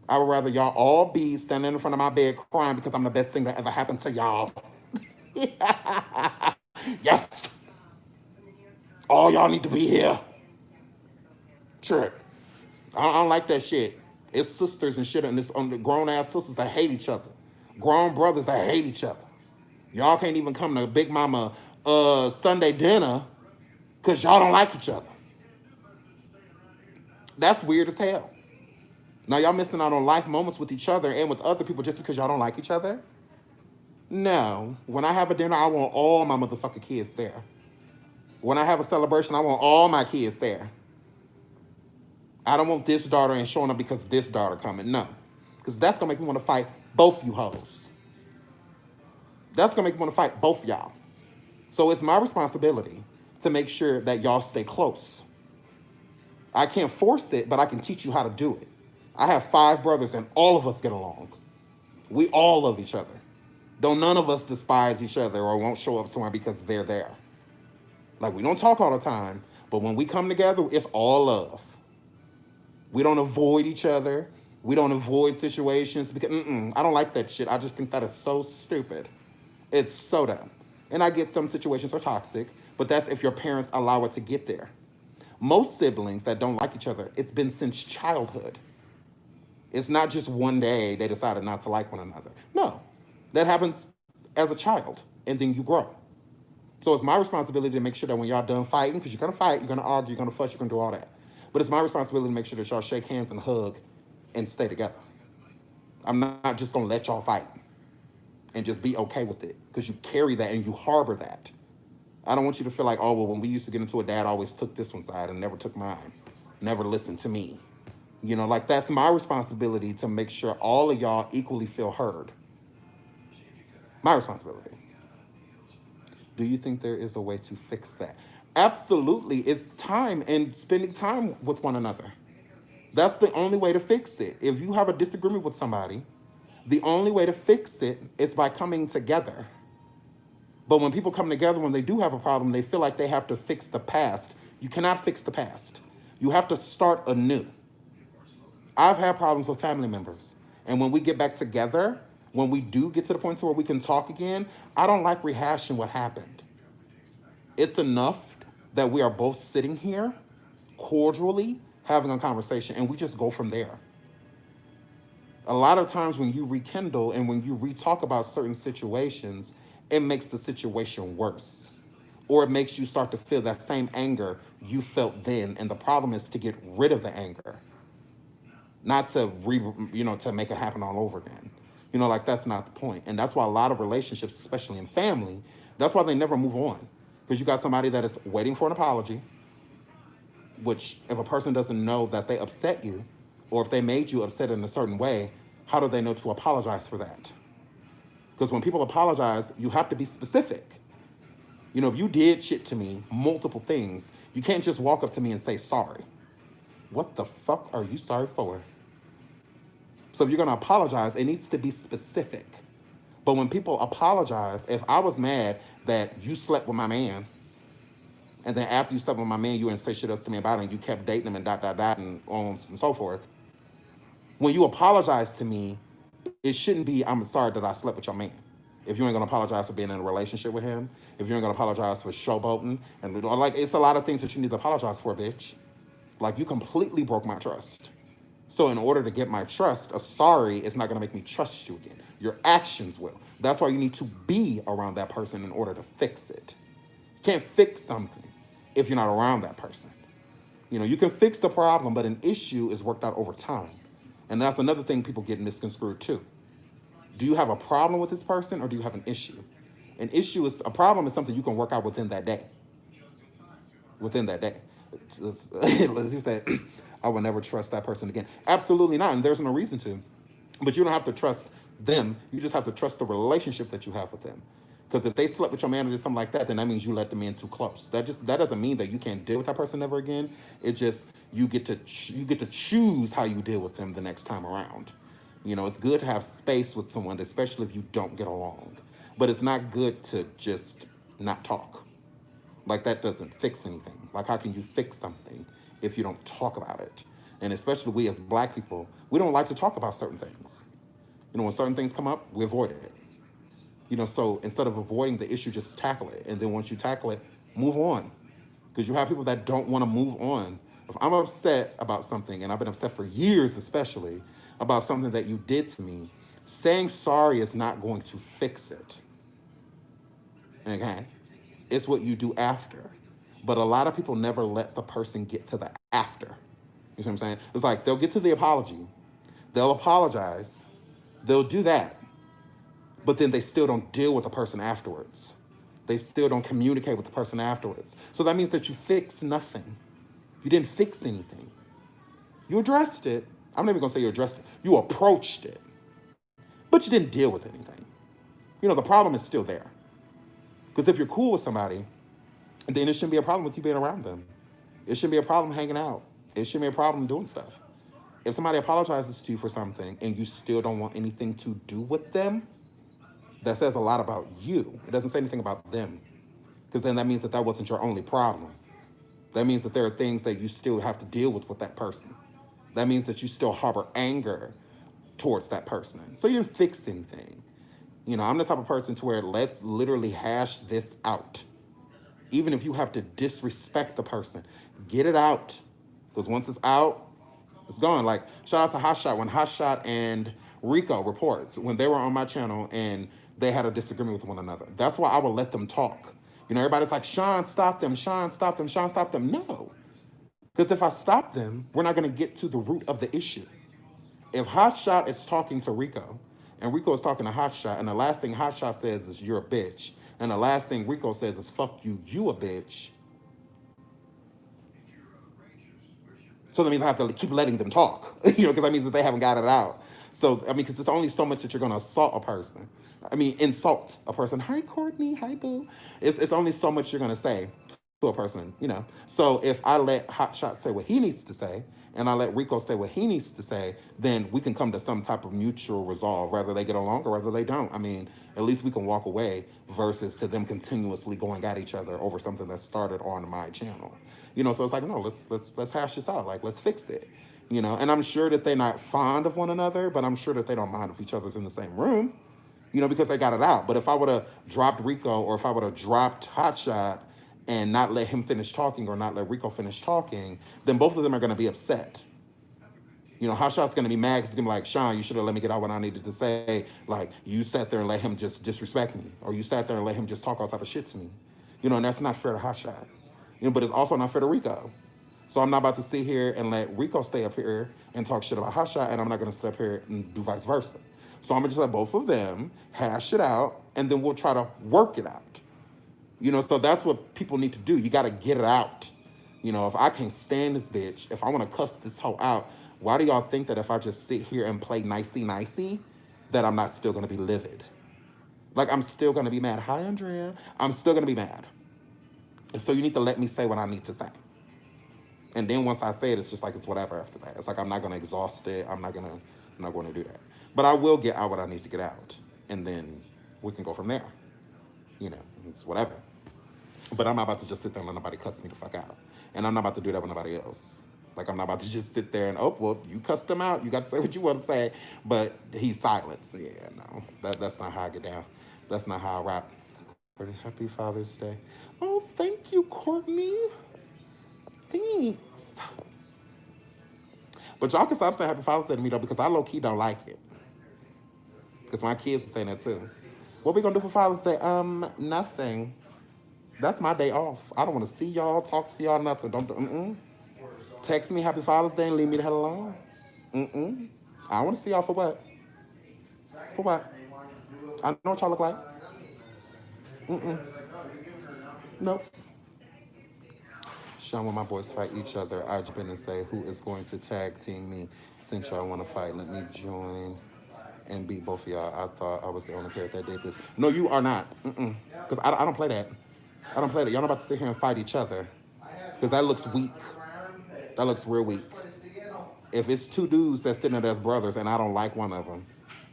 I would rather y'all all be standing in front of my bed crying because I'm the best thing that ever happened to y'all. Yes. All y'all need to be here. Trip. I don't like that shit. It's sisters and shit, and it's on the grown ass sisters that hate each other. Grown brothers that hate each other. Y'all can't even come to Big Mama Sunday dinner because y'all don't like each other. That's weird as hell. Now y'all missing out on life moments with each other and with other people just because y'all don't like each other? No. When I have a dinner, I want all my motherfucking kids there. When I have a celebration, I want all my kids there. I don't want this daughter ain't showing up because this daughter coming. No. Because that's going to make me want to fight both you hoes. That's going to make me want to fight both y'all. So it's my responsibility to make sure that y'all stay close. I can't force it, but I can teach you how to do it. I have 5 brothers and all of us get along. We all love each other. Don't none of us despise each other or won't show up somewhere because they're there. Like, we don't talk all the time, but when we come together, it's all love. We don't avoid each other. We don't avoid situations because I don't like that shit. I just think that is so stupid. It's so dumb. And I get some situations are toxic, but that's if your parents allow it to get there. Most siblings that don't like each other, it's been since childhood. It's not just one day they decided not to like one another. No, that happens as a child, and then you grow. So it's my responsibility to make sure that when y'all done fighting, because you're going to fight, you're going to argue, you're going to fuss, you're going to do all that. But it's my responsibility to make sure that y'all shake hands and hug and stay together. I'm not just going to let y'all fight and just be okay with it because you carry that and you harbor that. I don't want you to feel like, oh, well, when we used to get into it, Dad always took this one side and never took mine, never listened to me. You know, like that's my responsibility to make sure all of y'all equally feel heard. My responsibility. Do you think there is a way to fix that? Absolutely. It's time and spending time with one another. That's the only way to fix it. If you have a disagreement with somebody, the only way to fix it is by coming together. But when people come together, when they do have a problem, they feel like they have to fix the past. You cannot fix the past. You have to start anew. I've had problems with family members. And when we get back together, when we do get to the point where we can talk again, I don't like rehashing what happened. It's enough that we are both sitting here cordially having a conversation and we just go from there. A lot of times when you rekindle and when you re-talk about certain situations, it makes the situation worse. Or it makes you start to feel that same anger you felt then. And the problem is to get rid of the anger, not to to make it happen all over again. Like that's not the point. And that's why a lot of relationships, especially in family, that's why they never move on. Because you got somebody that is waiting for an apology, which if a person doesn't know that they upset you, or if they made you upset in a certain way, how do they know to apologize for that? Because when people apologize, you have to be specific. If you did shit to me, multiple things, you can't just walk up to me and say sorry. What the fuck are you sorry for? So if you're gonna apologize, it needs to be specific. But when people apologize, if I was mad that you slept with my man, and then after you slept with my man, you didn't say shit else to me about it, and you kept dating him and dot, dot, dot, and on and so forth. When you apologize to me, it shouldn't be, I'm sorry that I slept with your man. If you ain't gonna apologize for being in a relationship with him, if you ain't gonna apologize for showboating, and like, it's a lot of things that you need to apologize for, bitch. Like, you completely broke my trust. So in order to get my trust, a sorry is not gonna make me trust you again. Your actions will. That's why you need to be around that person in order to fix it. You can't fix something if you're not around that person. You can fix the problem, but an issue is worked out over time. And that's another thing people get misconstrued too. Do you have a problem with this person or do you have an issue? A problem is something you can work out within that day. Within that day. As you said, I will never trust that person again. Absolutely not, and there's no reason to. But you don't have to trust them. You just have to trust the relationship that you have with them. Because if they slept with your man or did something like that, then that means you let them in too close. That doesn't mean that you can't deal with that person ever again. It just you get to choose how you deal with them the next time around. It's good to have space with someone, especially if you don't get along. But it's not good to just not talk. Like, that doesn't fix anything. Like, how can you fix something if you don't talk about it? And especially we as Black people, we don't like to talk about certain things. When certain things come up, we avoid it. So instead of avoiding the issue, just tackle it. And then once you tackle it, move on. Because you have people that don't want to move on. If I'm upset about something, and I've been upset for years especially, about something that you did to me, saying sorry is not going to fix it. Okay? It's what you do after. But a lot of people never let the person get to the after. You see what I'm saying? It's like they'll get to the apology, they'll apologize, they'll do that, but then they still don't deal with the person afterwards. They still don't communicate with the person afterwards. So that means that you fix nothing. You didn't fix anything. You addressed it. I'm not even gonna say you addressed it. You approached it, but you didn't deal with anything. The problem is still there. Because if you're cool with somebody, then it shouldn't be a problem with you being around them. It shouldn't be a problem hanging out. It shouldn't be a problem doing stuff. If somebody apologizes to you for something and you still don't want anything to do with them, that says a lot about you. It doesn't say anything about them. Because then that means that wasn't your only problem. That means that there are things that you still have to deal with that person. That means that you still harbor anger towards that person. So you didn't fix anything. I'm the type of person to where let's literally hash this out. Even if you have to disrespect the person, get it out. Because once it's out, it's gone. Like, shout out to Hotshot. When Hotshot and Rico Reports, when they were on my channel and they had a disagreement with one another, that's why I would let them talk. Everybody's like, Sean, stop them. Sean, stop them. Sean, stop them. No. Because if I stop them, we're not going to get to the root of the issue. If Hotshot is talking to Rico, and Rico is talking to Hotshot, and the last thing Hotshot says is, you're a bitch, and the last thing Rico says is, fuck you, you a bitch. So that means I have to keep letting them talk, because that means that they haven't got it out. So, because it's only so much that you're going to assault a person. Insult a person. Hi, Courtney. Hi, boo. It's only so much you're going to say. to a person, you know. So if I let Hot Shot say what he needs to say, and I let Rico say what he needs to say, then we can come to some type of mutual resolve, whether they get along or whether they don't. I mean, at least we can walk away versus to them continuously going at each other over something that started on my channel. You know, so it's like, no, let's hash this out. Like, let's fix it. You know, and I'm sure that they're not fond of one another, but I'm sure that they don't mind if each other's in the same room, you know, because they got it out. But if I would have dropped Rico, or if I would have dropped Hotshot and not let him finish talking, or not let Rico finish talking, then both of them are going to be upset. You know, Hotshot's going to be mad because he's going to be like, Sean, you should have let me get out what I needed to say. Like, you sat there and let him just disrespect me. Or you sat there and let him just talk all type of shit to me. You know, and that's not fair to Hotshot. You know, but it's also not fair to Rico. So I'm not about to sit here and let Rico stay up here and talk shit about Hotshot, and I'm not going to sit up here and do vice versa. So I'm going to just let both of them hash it out, and then we'll try to work it out. You know, so that's what people need to do. You got to get it out. You know, if I can't stand this bitch, if I want to cuss this hoe out, why do y'all think that if I just sit here and play nicey, that I'm not still going to be livid? Like, I'm still going to be mad. Hi, Andrea. I'm still going to be mad. So you need to let me say what I need to say. And then once I say it, it's just like, it's whatever after that. It's like, I'm not going to exhaust it. I'm not going to do that. But I will get out what I need to get out. And then we can go from there. You know, it's whatever. But I'm not about to just sit there and let nobody cuss me the fuck out. And I'm not about to do that with nobody else. Like, I'm not about to just sit there and, oh, well, you cussed him out. You got to say what you want to say. But he's silent. So yeah, no. That's not how I get down. That's not how I rap. Happy Father's Day. Oh, thank you, Courtney. Thanks. But y'all can stop saying Happy Father's Day to me, though, because I low-key don't like it. Because my kids were saying that, too. What we going to do for Father's Day? Nothing. That's my day off. I don't want to see y'all, talk to y'all, nothing. Don't. Text me Happy Father's Day and leave me the hell alone. I want to see y'all for what? For what? I know what y'all look like. Nope. Sean, when my boys fight each other, I jump in and say, who is going to tag team me? Since y'all want to fight, let me join and beat both of y'all. I thought I was the only parent that did this. No, you are not. Because I don't play that. I don't play that. Y'all not about to sit here and fight each other. Because that looks weak. That looks real weak. If it's two dudes that's sitting there as brothers and I don't like one of them,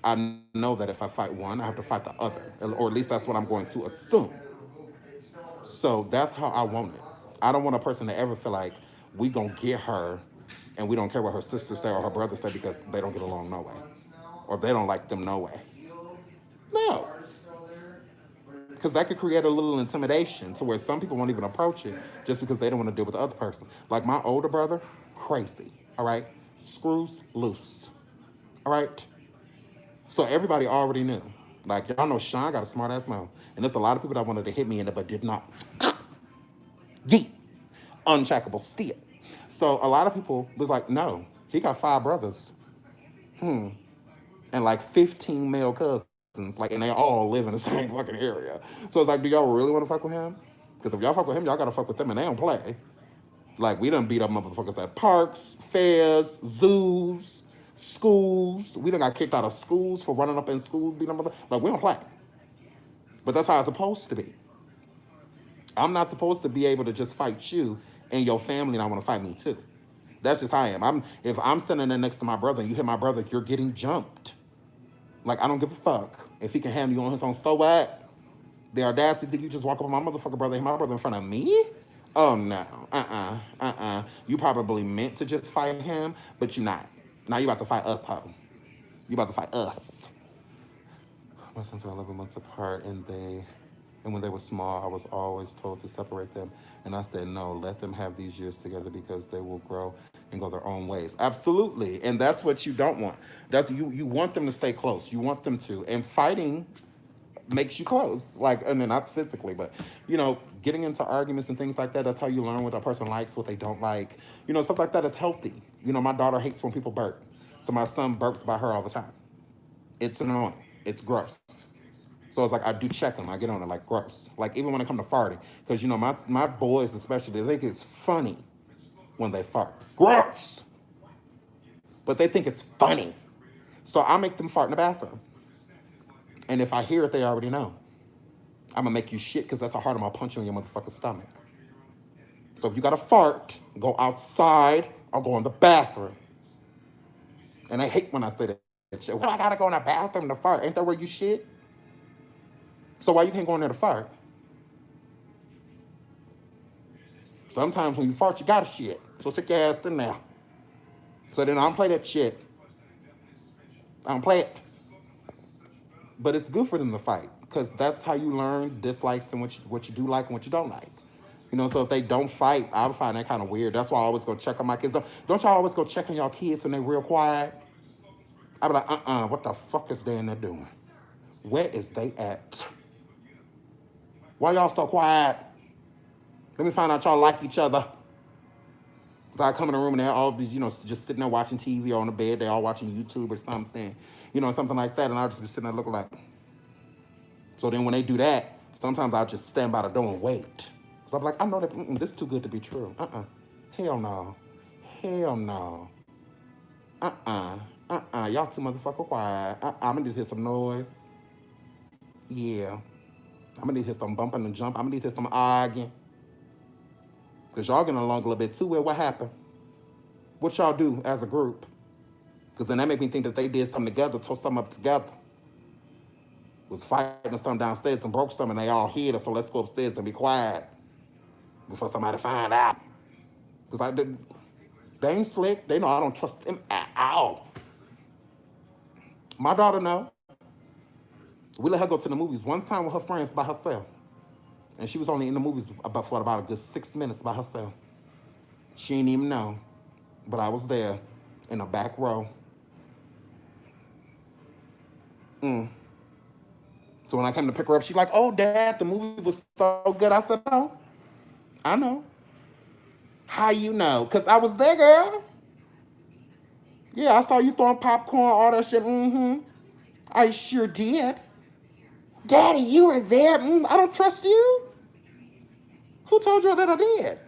I know that if I fight one, I have to fight the other. Or at least that's what I'm going to assume. So that's how I want it. I don't want a person to ever feel like we gonna get her and we don't care what her sisters say or her brothers say because they don't get along no way. Or they don't like them no way. No. Because that could create a little intimidation to where some people won't even approach it just because they don't want to deal with the other person. Like my older brother, crazy, all right? Screws loose, all right? So everybody already knew. Like, y'all know Sean got a smart-ass mouth. And there's a lot of people that wanted to hit me in it but did not. Yeet. Uncheckable steel. So a lot of people was like, no, he got 5 brothers. And like 15 male cousins. Like, and they all live in the same fucking area. So it's like, do y'all really want to fuck with him? Because if y'all fuck with him, y'all gotta fuck with them and they don't play. Like, we done beat up motherfuckers at parks, fairs, zoos, schools. We done got kicked out of schools for running up in schools, beating up motherfuckers. Like, we don't play. But that's how it's supposed to be. I'm not supposed to be able to just fight you and your family not want to fight me too. That's just how I am. If I'm sitting there next to my brother and you hit my brother, you're getting jumped. Like, I don't give a fuck. If he can handle you on his own, so what? The audacity that you just walk up on my motherfucking brother and hit my brother in front of me? Oh, no. You probably meant to just fight him, but you're not. Now you about to fight us, ho. You about to fight us. My sons are 11 months apart, and when they were small, I was always told to separate them. And I said, no, let them have these years together because they will grow and go their own ways. Absolutely. And that's what you don't want. You want them to stay close. You want them to. And fighting makes you close. Like, and not physically, but, you know, getting into arguments and things like that, that's how you learn what a person likes, what they don't like. You know, stuff like that is healthy. You know, my daughter hates when people burp. So my son burps by her all the time. It's annoying. It's gross. So it's like, I do check them. I get on it like gross. Like, even when it comes to farting. Because, you know, my boys especially, they think it's funny when they fart. Gross! But they think it's funny. So I make them fart in the bathroom. And if I hear it, they already know. I'm going to make you shit because that's how hard I'm going to punch you in your motherfucking stomach. So if you got to fart, go outside or go in the bathroom. And I hate when I say that shit. Well, I gotta go in the bathroom to fart. Ain't that where you shit? So why you can't go in there to fart? Sometimes when you fart, you gotta shit. So sit your ass in there. So then I don't play that shit. I don't play it. But it's good for them to fight because that's how you learn dislikes and what you do like and what you don't like. So if they don't fight, I would find that kind of weird. That's why I always go check on my kids. Don't y'all always go check on y'all kids when they real quiet? I be like, what the fuck is they in there doing? Where is they at? Why y'all so quiet? Let me find out y'all like each other. So I come in the room and they're all, just sitting there watching TV or on the bed. They're all watching YouTube or something, something like that. And I'll just be sitting there looking like. So then when they do that, sometimes I'll just stand by the door and wait. So I'm like, I know that this is too good to be true. Hell no. Hell no. Y'all too motherfucker quiet. I'm gonna just hear some noise. Yeah. I'm gonna need to hear some bumping and jumping. I'm gonna need to hear some arguing. Because y'all getting along a little bit too well. What happened? What y'all do as a group? Because then that made me think that they did something together, tore something up together. Was fighting something downstairs and broke something and they all hid us, so let's go upstairs and be quiet before somebody find out. Because they ain't slick. They know I don't trust them at all. My daughter know. We let her go to the movies one time with her friends by herself. And she was only in the movies for about a good 6 minutes by herself. She ain't even know. But I was there in the back row. So when I came to pick her up, she's like, oh, Dad, the movie was so good. I said, no, I know. How you know? Because I was there, girl. Yeah, I saw you throwing popcorn, all that shit. I sure did. Daddy, you were there. I don't trust you. Who told you that I did?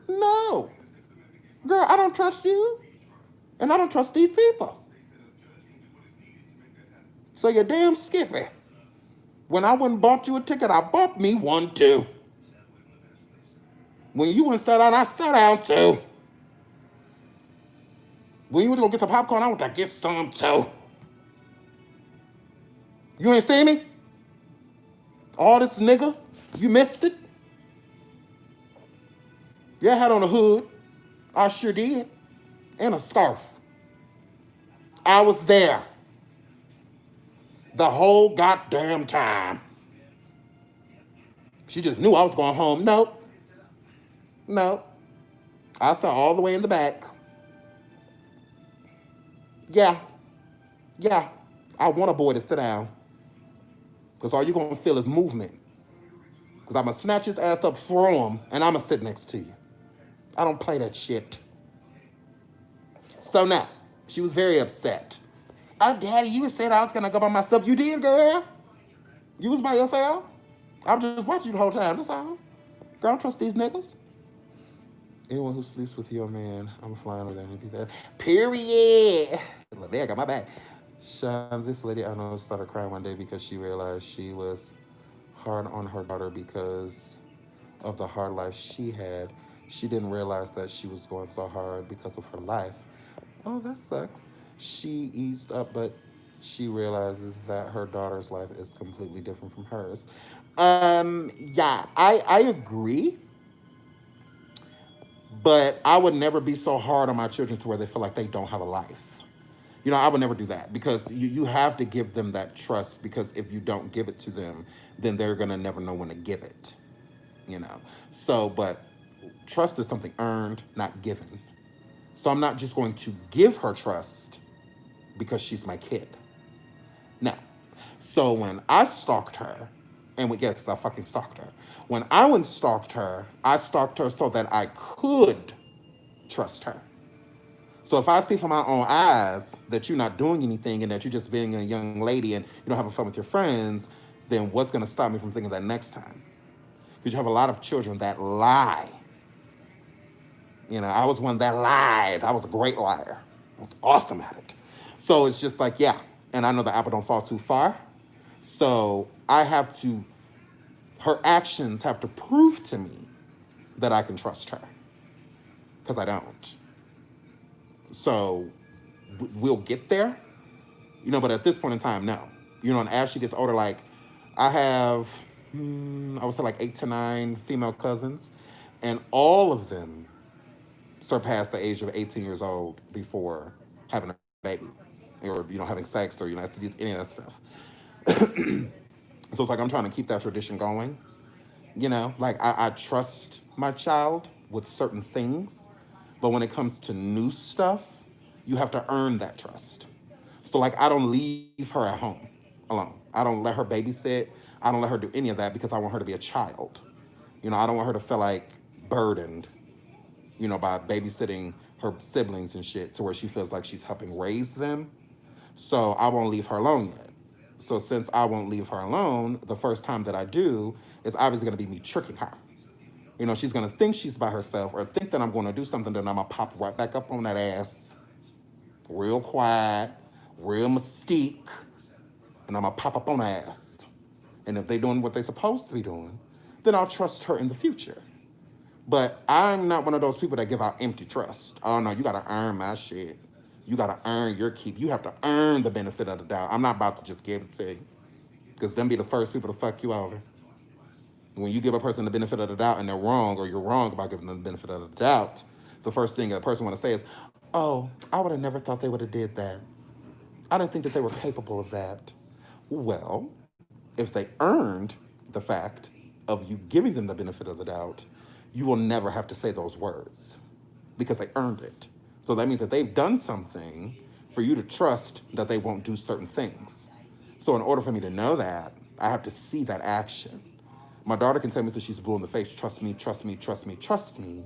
No. Girl, I don't trust you. And I don't trust these people. So you're damn skippy. When I went and bought you a ticket, I bought me one too. When you went and sat down, I sat down too. When you went to go get some popcorn, I went to get some too. You ain't see me? All this nigga, you missed it? Yeah, I had on a hood. I sure did. And a scarf. I was there. The whole goddamn time. She just knew I was going home. Nope. I sat all the way in the back. Yeah. I want a boy to sit down. Because all you're going to feel is movement. Because I'm going to snatch his ass up, throw him, and I'm going to sit next to you. I don't play that shit. So now, she was very upset. Oh, Daddy, you said I was going to go by myself. You did, girl. You was by yourself. I was just watching you the whole time. That's all. Girl, I don't trust these niggas. Anyone who sleeps with your man, I'm flying with them. Period. There, I got my back. Sean, this lady I know started crying one day because she realized she was hard on her daughter because of the hard life she had. She didn't realize that she was going so hard because of her life. Oh, that sucks. She eased up, but she realizes that her daughter's life is completely different from hers. Yeah, I agree. But I would never be so hard on my children to where they feel like they don't have a life. I would never do that because you have to give them that trust because if you don't give it to them, then they're going to never know when to give it. So, but trust is something earned, not given. So I'm not just going to give her trust because she's my kid. No. So when I stalked her, and because I fucking stalked her. When I went and stalked her, I stalked her so that I could trust her. So if I see from my own eyes that you're not doing anything and that you're just being a young lady and you don't having fun with your friends, then what's going to stop me from thinking that next time? Because you have a lot of children that lie. I was one that lied. I was a great liar. I was awesome at it. So it's just like, yeah. And I know the apple don't fall too far. So her actions have to prove to me that I can trust her because I don't. So we'll get there, but at this point in time, no. And as she gets older, like I have, I would say like 8 to 9 female cousins, and all of them surpassed the age of 18 years old before having a baby or, having sex or, STDs, any of that stuff. So it's like I'm trying to keep that tradition going. Like I trust my child with certain things, but when it comes to new stuff, you have to earn that trust. So like I don't leave her at home alone. I don't let her babysit. I don't let her do any of that because I want her to be a child. I don't want her to feel like burdened, by babysitting her siblings and shit to where she feels like she's helping raise them. So I won't leave her alone yet. So since I won't leave her alone, the first time that I do is obviously going to be me tricking her. She's going to think she's by herself or think that I'm going to do something, then I'm going to pop right back up on that ass, real quiet, real mystique, and I'm going to pop up on her ass. And if they're doing what they're supposed to be doing, then I'll trust her in the future. But I'm not one of those people that give out empty trust. Oh no, you gotta earn my shit. You gotta earn your keep. You have to earn the benefit of the doubt. I'm not about to just give it to you. Because them be the first people to fuck you over. When you give a person the benefit of the doubt and they're wrong, or you're wrong about giving them the benefit of the doubt, the first thing a person wanna say is, oh, I would have never thought they would have did that. I didn't think that they were capable of that. Well, if they earned the fact of you giving them the benefit of the doubt, you will never have to say those words because they earned it. So that means that they've done something for you to trust that they won't do certain things. So in order for me to know that, I have to see that action. My daughter can tell me that she's blue in the face, trust me, trust me, trust me, trust me.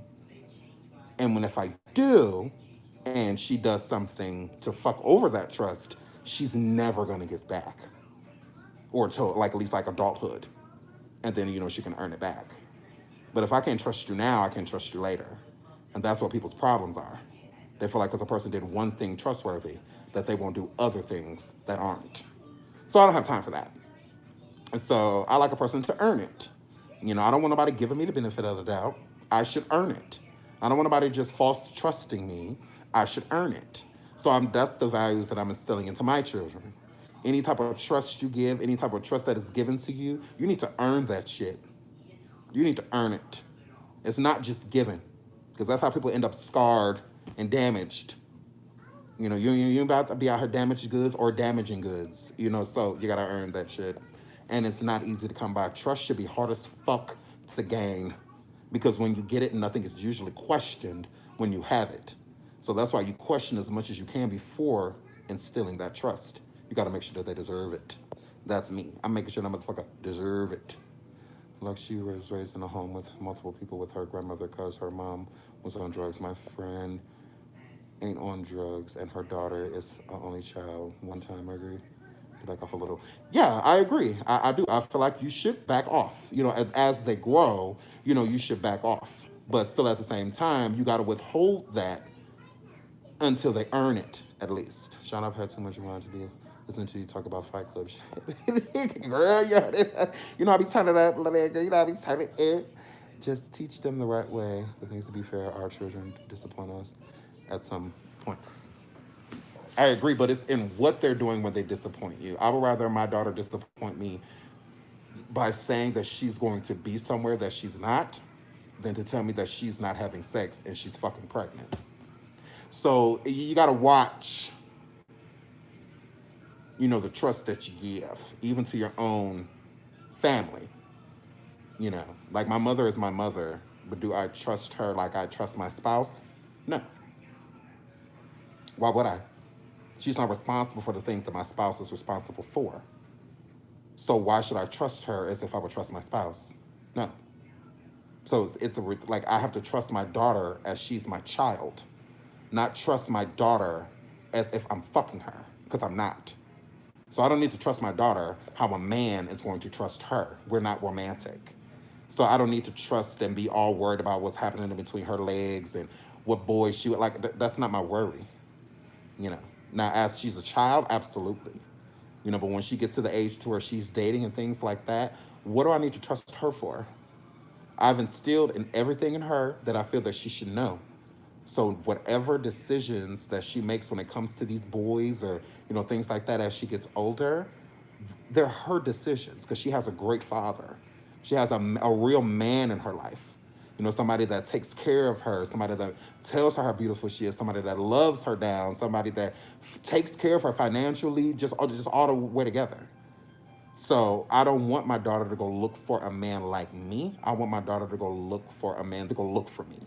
And if I do, and she does something to fuck over that trust, she's never gonna get back. Or until like at least like adulthood. And then, she can earn it back. But if I can't trust you now, I can't trust you later. And that's what people's problems are. They feel like because a person did one thing trustworthy, that they won't do other things that aren't. So I don't have time for that. And so I like a person to earn it. I don't want nobody giving me the benefit of the doubt. I should earn it. I don't want nobody just false trusting me. I should earn it. So that's the values that I'm instilling into my children. Any type of trust you give, any type of trust that is given to you, you need to earn that shit. You need to earn it. It's not just given, because that's how people end up scarred and damaged. You about to be out here damaged goods or damaging goods. So you gotta earn that shit, and it's not easy to come by. Trust should be hard as fuck to gain, because when you get it, nothing is usually questioned when you have it. So that's why you question as much as you can before instilling that trust. You gotta make sure that they deserve it. That's me. I'm making sure that motherfucker deserve it. Like she was raised in a home with multiple people with her grandmother because her mom was on drugs. My friend ain't on drugs and her daughter is an only child. One time I agree. Back off a little. Yeah, I agree. I do. I feel like you should back off. As they grow, you should back off. But still at the same time, you got to withhold that until they earn it, at least. Sean, I've had too much mind to be listening to you talk about Fight Club shit. Girl, I be turning up, little girl. I be turning it. Just teach them the right way. The things to be fair, our children discipline us at some point. I agree, but it's in what they're doing when they disappoint you. I would rather my daughter disappoint me by saying that she's going to be somewhere that she's not than to tell me that she's not having sex and she's fucking pregnant. So you got to watch, the trust that you give, even to your own family. Like my mother is my mother, but do I trust her like I trust my spouse? No. Why would I? She's not responsible for the things that my spouse is responsible for. So why should I trust her as if I would trust my spouse? No. So like I have to trust my daughter as she's my child, not trust my daughter as if I'm fucking her, because I'm not. So I don't need to trust my daughter how a man is going to trust her. We're not romantic. So I don't need to trust and be all worried about what's happening in between her legs and what boys she would like. That's not my worry. Now as she's a child, absolutely. But when she gets to the age to where she's dating and things like that, what do I need to trust her for? I've instilled in everything in her that I feel that she should know. So whatever decisions that she makes when it comes to these boys or things like that as she gets older, they're her decisions because she has a great father. She has a real man in her life. Somebody that takes care of her, somebody that tells her how beautiful she is, somebody that loves her down, somebody that takes care of her financially, just all the way together. So I don't want my daughter to go look for a man like me. I want my daughter to go look for a man to go look for me.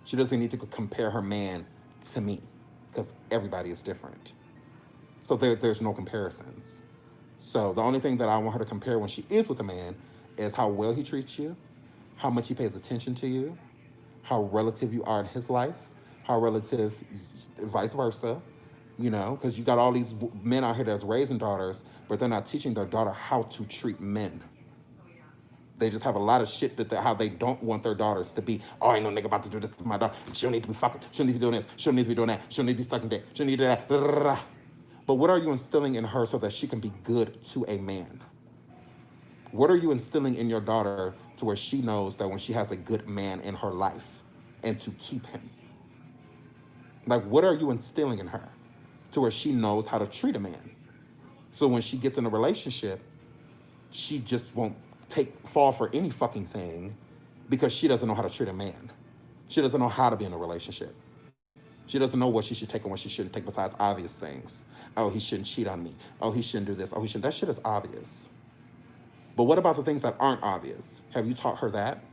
She doesn't need to compare her man to me because everybody is different. So there's no comparisons. So the only thing that I want her to compare when she is with a man is how well he treats you, how much he pays attention to you, how relative you are in his life, how relative vice versa, because you got all these men out here that's raising daughters, but they're not teaching their daughter how to treat men. They just have a lot of shit how they don't want their daughters to be. Oh, ain't no nigga about to do this to my daughter. She don't need to be fucking. She don't need to be doing this. She don't need to be doing that. She don't need to be sucking dick. She don't need to do that. But what are you instilling in her so that she can be good to a man? What are you instilling in your daughter to where she knows that when she has a good man in her life and to keep him? Like, what are you instilling in her to where she knows how to treat a man? So when she gets in a relationship, she just won't fall for any fucking thing because she doesn't know how to treat a man. She doesn't know how to be in a relationship. She doesn't know what she should take and what she shouldn't take besides obvious things. Oh, he shouldn't cheat on me. Oh, he shouldn't do this. Oh, he shouldn't. That shit is obvious. But what about the things that aren't obvious? Have you taught her that?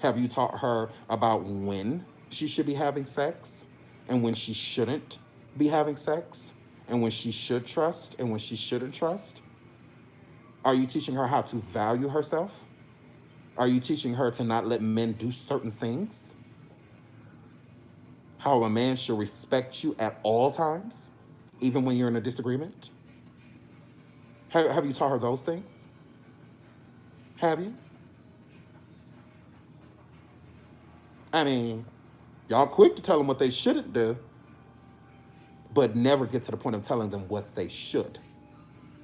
Have you taught her about when she should be having sex and when she shouldn't be having sex and when she should trust and when she shouldn't trust? Are you teaching her how to value herself? Are you teaching her to not let men do certain things? How a man should respect you at all times, even when you're in a disagreement? Have you taught her those things? Have you? I mean, y'all quick to tell them what they shouldn't do, but never get to the point of telling them what they should.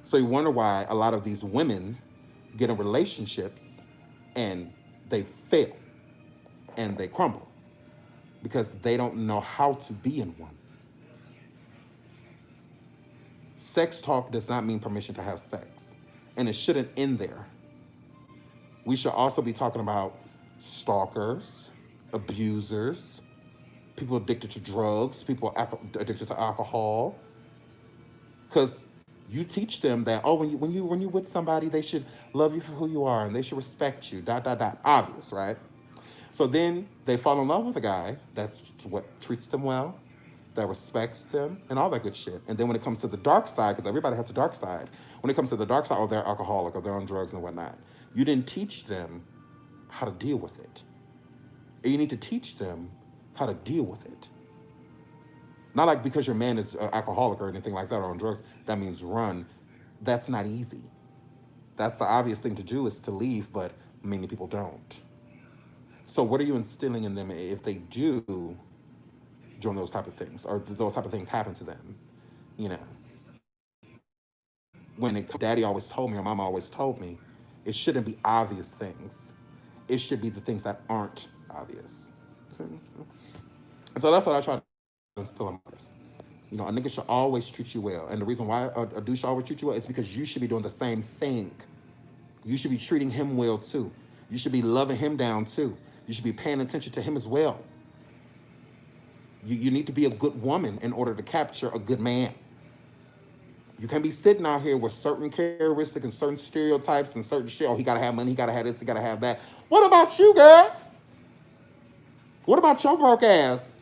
So you wonder why a lot of these women get in relationships and they fail and they crumble because they don't know how to be in one. Sex talk does not mean permission to have sex, and it shouldn't end there. We should also be talking about stalkers, abusers, people addicted to drugs, people addicted to alcohol. Because you teach them that, oh, when you with somebody, they should love you for who you are and they should respect you. ... Obvious, right? So then they fall in love with a guy that's what treats them well, that respects them, and all that good shit. And then when it comes to the dark side, because everybody has a dark side, when it comes to the dark side, oh, they're alcoholic or they're on drugs and whatnot. You didn't teach them how to deal with it. And you need to teach them how to deal with it. Not like because your man is an alcoholic or anything like that or on drugs, that means run. That's not easy. That's the obvious thing to do is to leave, but many people don't. So what are you instilling in them if they do join those type of things or those type of things happen to them? When daddy always told me or mama always told me, it shouldn't be obvious things. It should be the things that aren't obvious. And so that's what I try to instill in others. A nigga should always treat you well. And the reason why a dude should always treat you well is because you should be doing the same thing. You should be treating him well too. You should be loving him down too. You should be paying attention to him as well. You need to be a good woman in order to capture a good man. You can't be sitting out here with certain characteristics and certain stereotypes and certain shit. Oh, he gotta have money, he gotta have this, he gotta have that. What about you, girl? What about your broke ass?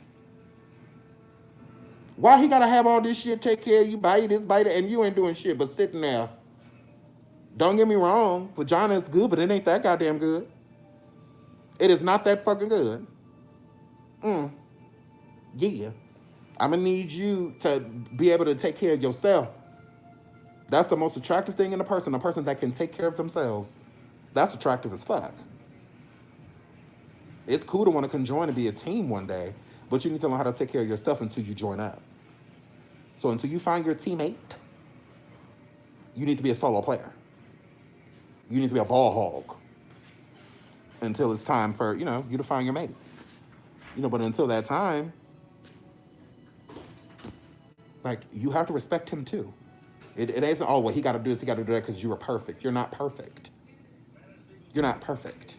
Why he gotta have all this shit, take care of you, buy you this, buy that, and you ain't doing shit but sitting there? Don't get me wrong, vagina is good, but it ain't that goddamn good. It is not that fucking good. Yeah. I'm gonna need you to be able to take care of yourself. That's the most attractive thing in a person that can take care of themselves. That's attractive as fuck. It's cool to want to conjoin and be a team one day, but you need to learn how to take care of yourself until you join up. So until you find your teammate, you need to be a solo player. You need to be a ball hog. until it's time for, you to find your mate. But until that time, like, you have to respect him too. It isn't, oh, well, he got to do this, he got to do that because you were perfect. You're not perfect. You're not perfect.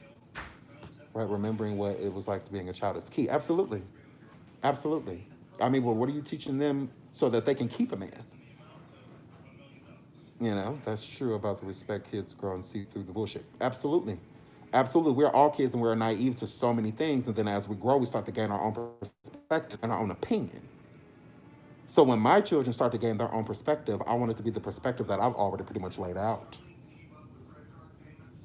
Right? Remembering what it was like to being a child is key. Absolutely. Absolutely. I mean, well, what are you teaching them so that they can keep a man? That's true about the respect kids grow and see through the bullshit. Absolutely. Absolutely. We're all kids and we're naive to so many things. And then as we grow, we start to gain our own perspective and our own opinion. So when my children start to gain their own perspective, I want it to be the perspective that I've already pretty much laid out.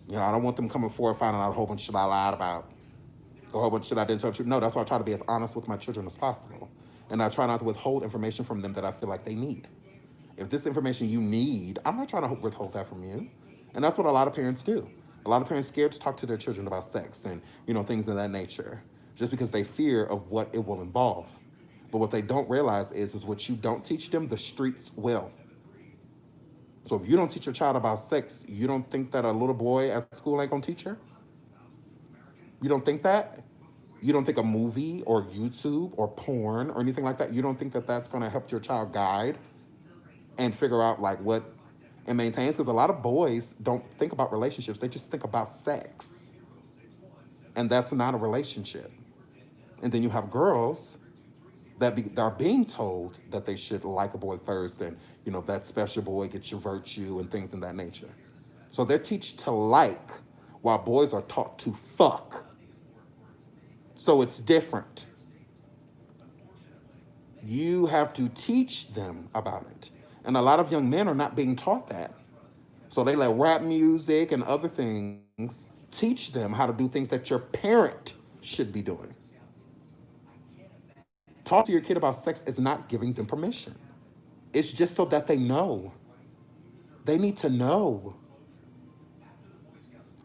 I don't want them coming forward finding out a whole bunch of shit I lied about, a whole bunch of shit I didn't tell you. No, that's why I try to be as honest with my children as possible. And I try not to withhold information from them that I feel like they need. If this information you need, I'm not trying to withhold that from you. And that's what a lot of parents do. A lot of parents scared to talk to their children about sex and, things of that nature, just because they fear of what it will involve. But what they don't realize is what you don't teach them, the streets will. So if you don't teach your child about sex, you don't think that a little boy at school ain't gonna teach her? You don't think that? You don't think a movie or YouTube or porn or anything like that, you don't think that that's gonna help your child guide and figure out like what it maintains? Because a lot of boys don't think about relationships, they just think about sex. And that's not a relationship. And then you have girls that are being told that they should like a boy first, and that special boy gets your virtue and things in that nature. So they're taught to like, while boys are taught to fuck. So it's different. You have to teach them about it. And a lot of young men are not being taught that. So they let rap music and other things teach them how to do things that your parent should be doing. Talk to your kid about sex is not giving them permission. It's just so that they know. They need to know.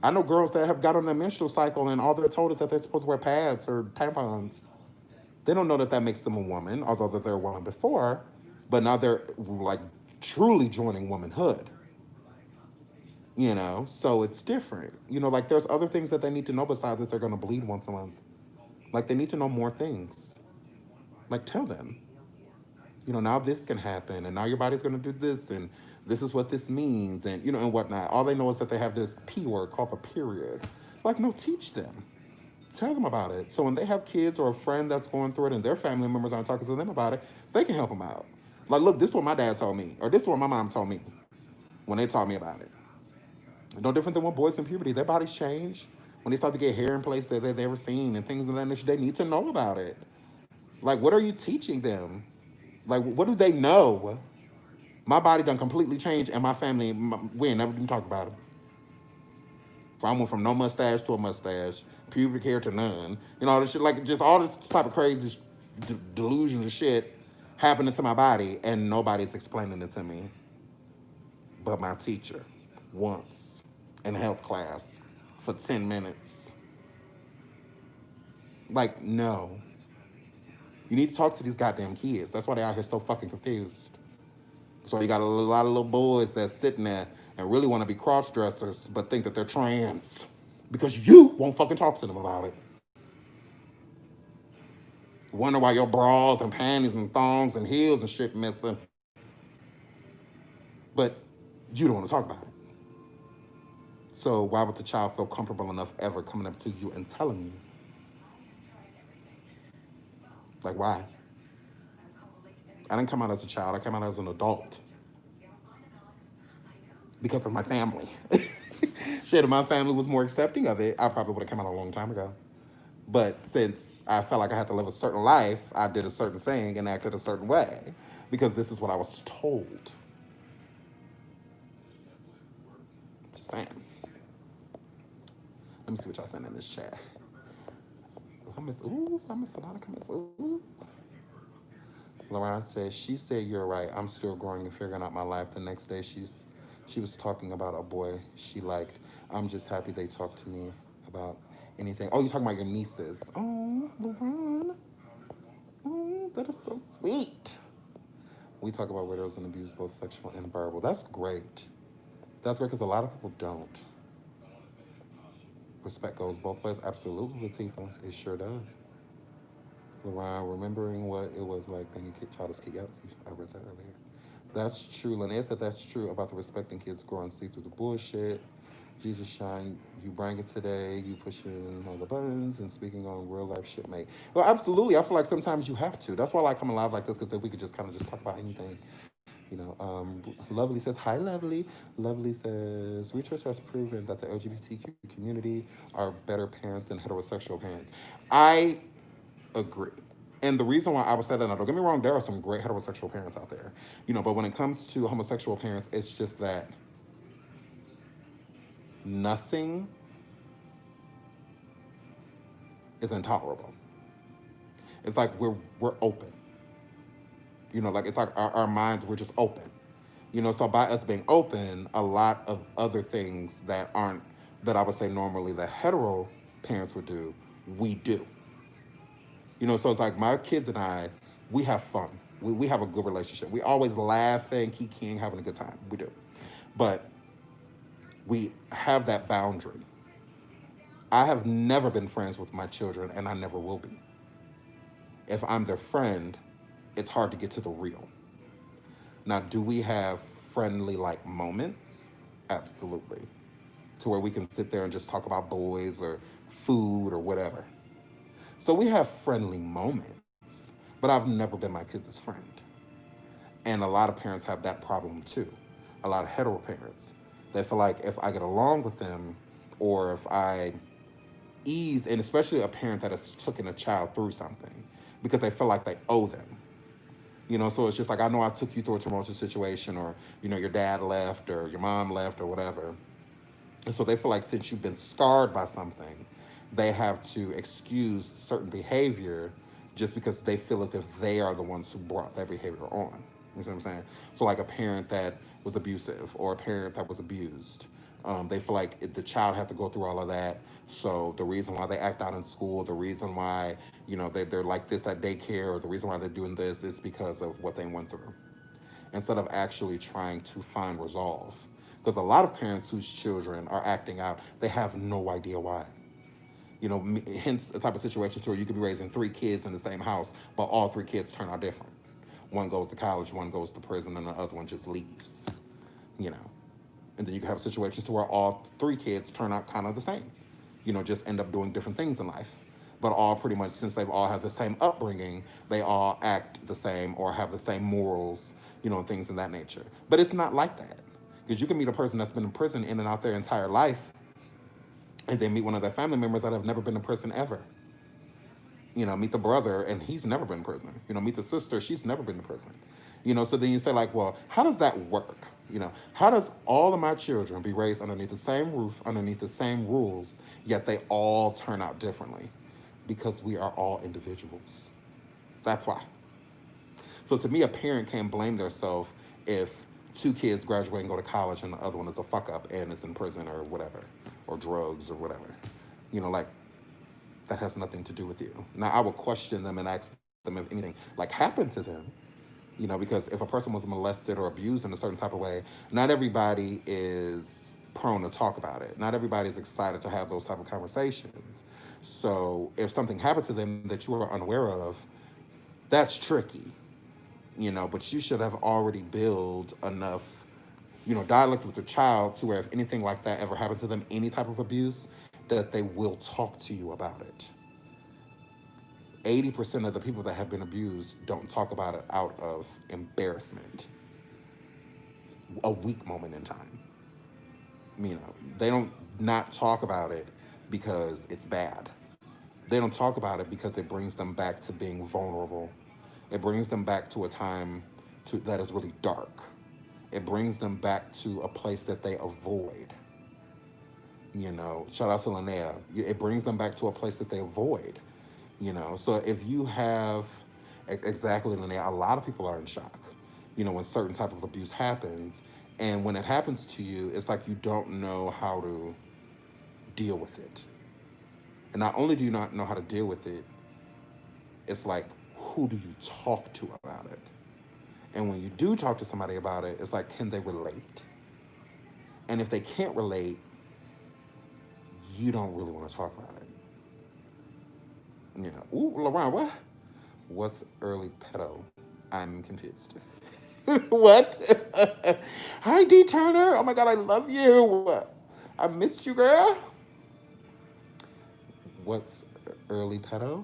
I know girls that have got on their menstrual cycle and all they're told is that they're supposed to wear pads or tampons. They don't know that that makes them a woman, although that they're a woman before, but now they're like truly joining womanhood. So it's different. Like there's other things that they need to know besides that they're going to bleed once a month. Like they need to know more things. Like tell them, now this can happen and now your body's going to do this and this is what this means and, and whatnot. All they know is that they have this P word called the period. Like, no, teach them. Tell them about it. So when they have kids or a friend that's going through it and their family members aren't talking to them about it, they can help them out. Like, look, this is what my dad told me, or this is what my mom told me when they taught me about it. No different than when boys in puberty, their bodies change. When they start to get hair in place that they've never seen and things of that nature, they need to know about it. Like, what are you teaching them? Like, what do they know? My body done completely changed, and my family, we ain't never even talked about it. So I went from no mustache to a mustache, pubic hair to none. All this shit, like just all this type of crazy delusions and shit happening to my body, and nobody's explaining it to me but my teacher once in health class for 10 minutes. Like, no. You need to talk to these goddamn kids. That's why they're out here so fucking confused. So you got a lot of little boys that's sitting there and really want to be cross-dressers but think that they're trans because you won't fucking talk to them about it. Wonder why your bras and panties and thongs and heels and shit missing. But you don't want to talk about it. So why would the child feel comfortable enough ever coming up to you and telling you? Like, why? I didn't come out as a child. I came out as an adult. Because of my family. Shit, if my family was more accepting of it, I probably would have come out a long time ago. But since I felt like I had to live a certain life, I did a certain thing and acted a certain way. Because this is what I was told. Just saying. Let me see what y'all saying in this chat. I miss a lot of comments. Ooh. Lauren says, she said, you're right. I'm still growing and figuring out my life. The next day, she was talking about a boy she liked. I'm just happy they talked to me about anything. Oh, you're talking about your nieces. Oh, Lauren. Oh, that is so sweet. We talk about widows and abuse, both sexual and verbal. That's great. That's great because a lot of people don't. Respect goes both ways. Absolutely, Latifah. It sure does. LaRon, remembering what it was like being a kid, child is kid. Yep, I read that earlier. That's true. Linnea said that's true about the respecting kids growing see through the bullshit. Jesus shine, you bring it today, you pushing all the buttons and speaking on real life shit, mate. Well, absolutely. I feel like sometimes you have to. That's why I like coming live like this, because then we could just kind of just talk about anything. Lovely says, hi, Lovely. Lovely says, research has proven that the LGBTQ community are better parents than heterosexual parents. I agree. And the reason why I would say that, now don't get me wrong, there are some great heterosexual parents out there, but when it comes to homosexual parents, it's just that nothing is intolerable. It's like we're open. Like it's like our minds were just open. So by us being open, a lot of other things that aren't that I would say normally that hetero parents would do, we do. So it's like my kids and I, we have fun. We have a good relationship. We always laughing, kikiing, having a good time. We do. But we have that boundary. I have never been friends with my children, and I never will be. If I'm their friend, it's hard to get to the real. Now, do we have friendly like moments? Absolutely. To where we can sit there and just talk about boys or food or whatever. So we have friendly moments, but I've never been my kids' friend. And a lot of parents have that problem too. A lot of hetero parents. They feel like if I get along with them or if I ease, and especially a parent that has taken a child through something, because they feel like they owe them. So it's just like, I know I took you through a tumultuous situation, or, your dad left, or your mom left, or whatever. And so they feel like since you've been scarred by something, they have to excuse certain behavior just because they feel as if they are the ones who brought that behavior on. You see what I'm saying? So, like a parent that was abusive or a parent that was abused, they feel like the child had to go through all of that. So the reason why they act out in school, the reason why they're like this at daycare, or the reason why they're doing this is because of what they went through, instead of actually trying to find resolve. Because a lot of parents whose children are acting out, they have no idea why. Hence the type of situation where you could be raising three kids in the same house, but all three kids turn out different. One goes to college, one goes to prison, and the other one just leaves. You know, and then you can have situations to where all three kids turn out kind of the same. Just end up doing different things in life, but all pretty much, since they've all had the same upbringing, they all act the same or have the same morals, and things of that nature. But it's not like that, because you can meet a person that's been in prison in and out their entire life, and then meet one of their family members that have never been in prison ever. Meet the brother and he's never been in prison. Meet the sister, she's never been to prison. So then you say, like, well, how does that work? How does all of my children be raised underneath the same roof, underneath the same rules, yet they all turn out differently? Because we are all individuals. That's why. So to me, a parent can't blame themselves if two kids graduate and go to college and the other one is a fuck up and is in prison or whatever, or drugs or whatever. Like, that has nothing to do with you. Now, I would question them and ask them if anything like happened to them, because if a person was molested or abused in a certain type of way, not everybody is prone to talk about it. Not everybody is excited to have those type of conversations. So if something happened to them that you are unaware of, that's tricky, but you should have already built enough, dialect with the child to where if anything like that ever happened to them, any type of abuse, that they will talk to you about it. 80% of the people that have been abused don't talk about it out of embarrassment, a weak moment in time. They don't not talk about it because it's bad. They don't talk about it because it brings them back to being vulnerable. It brings them back to a time that is really dark. It brings them back to a place that they avoid. Shout out to Linnea. It brings them back to a place that they avoid. So if you have, exactly, Linnea, a lot of people are in shock, when certain type of abuse happens. And when it happens to you, it's like you don't know how to deal with it. And not only do you not know how to deal with it, it's like, who do you talk to about it? And when you do talk to somebody about it, it's like, can they relate? And if they can't relate, you don't really want to talk about it. Ooh, LaRon, what? What's early pedo? I'm confused. What? Hi, D Turner. Oh my God, I love you. I missed you, girl. What's early pedo?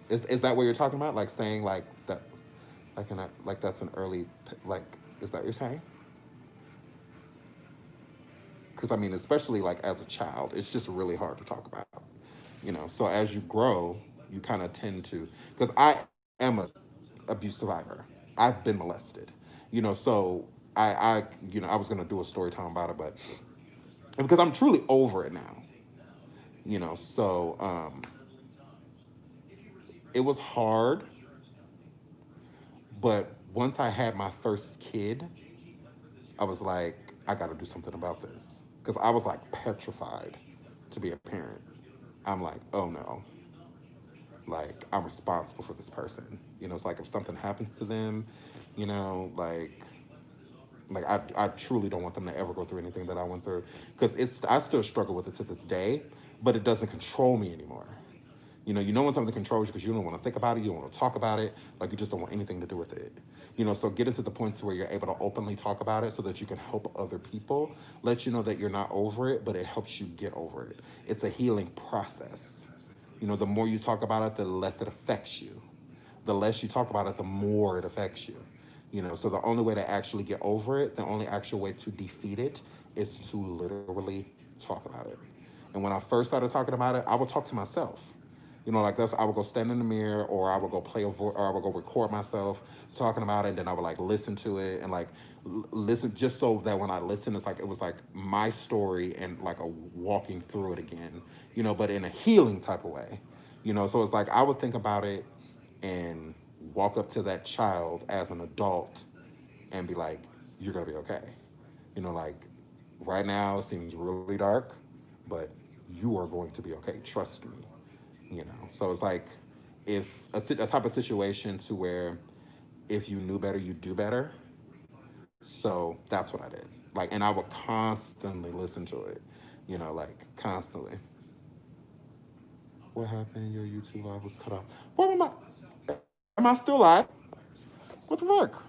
Is that what you're talking about? Like saying like that, like that's an early like? Is that what you're saying? Because I mean, especially like as a child, it's just really hard to talk about. So as you grow, you kind of tend to. Because I am a abuse survivor. I've been molested. So I was gonna do a story time about it, but because I'm truly over it now. So it was hard, but once I had my first kid, I was like, I got to do something about this because I was like petrified to be a parent. I'm like, oh no, like I'm responsible for this person. It's like if something happens to them, like I truly don't want them to ever go through anything that I went through because I still struggle with it to this day, but it doesn't control me anymore. You know when something controls you because you don't want to think about it, you don't want to talk about it, like you just don't want anything to do with it. So getting to the points where you're able to openly talk about it so that you can help other people, let you know that you're not over it, but it helps you get over it. It's a healing process. The more you talk about it, the less it affects you. The less you talk about it, the more it affects you. So the only way to actually get over it, the only actual way to defeat it is to literally talk about it. And when I first started talking about it, I would talk to myself. Like this, I would go stand in the mirror, or I would go or I would go record myself talking about it, and then I would like listen to it and like listen just so that when I listen, it's like it was like my story and like a walking through it again, but in a healing type of way, So it's like I would think about it and walk up to that child as an adult and be like, "You're gonna be okay." Like right now it seems really dark, but you are going to be okay. Trust me. So it's like if a type of situation to where if you knew better you do better. So that's what I did, like, and I would constantly listen to it, like constantly. What happened? Your YouTube live was cut off. What am I still live? What the fuck?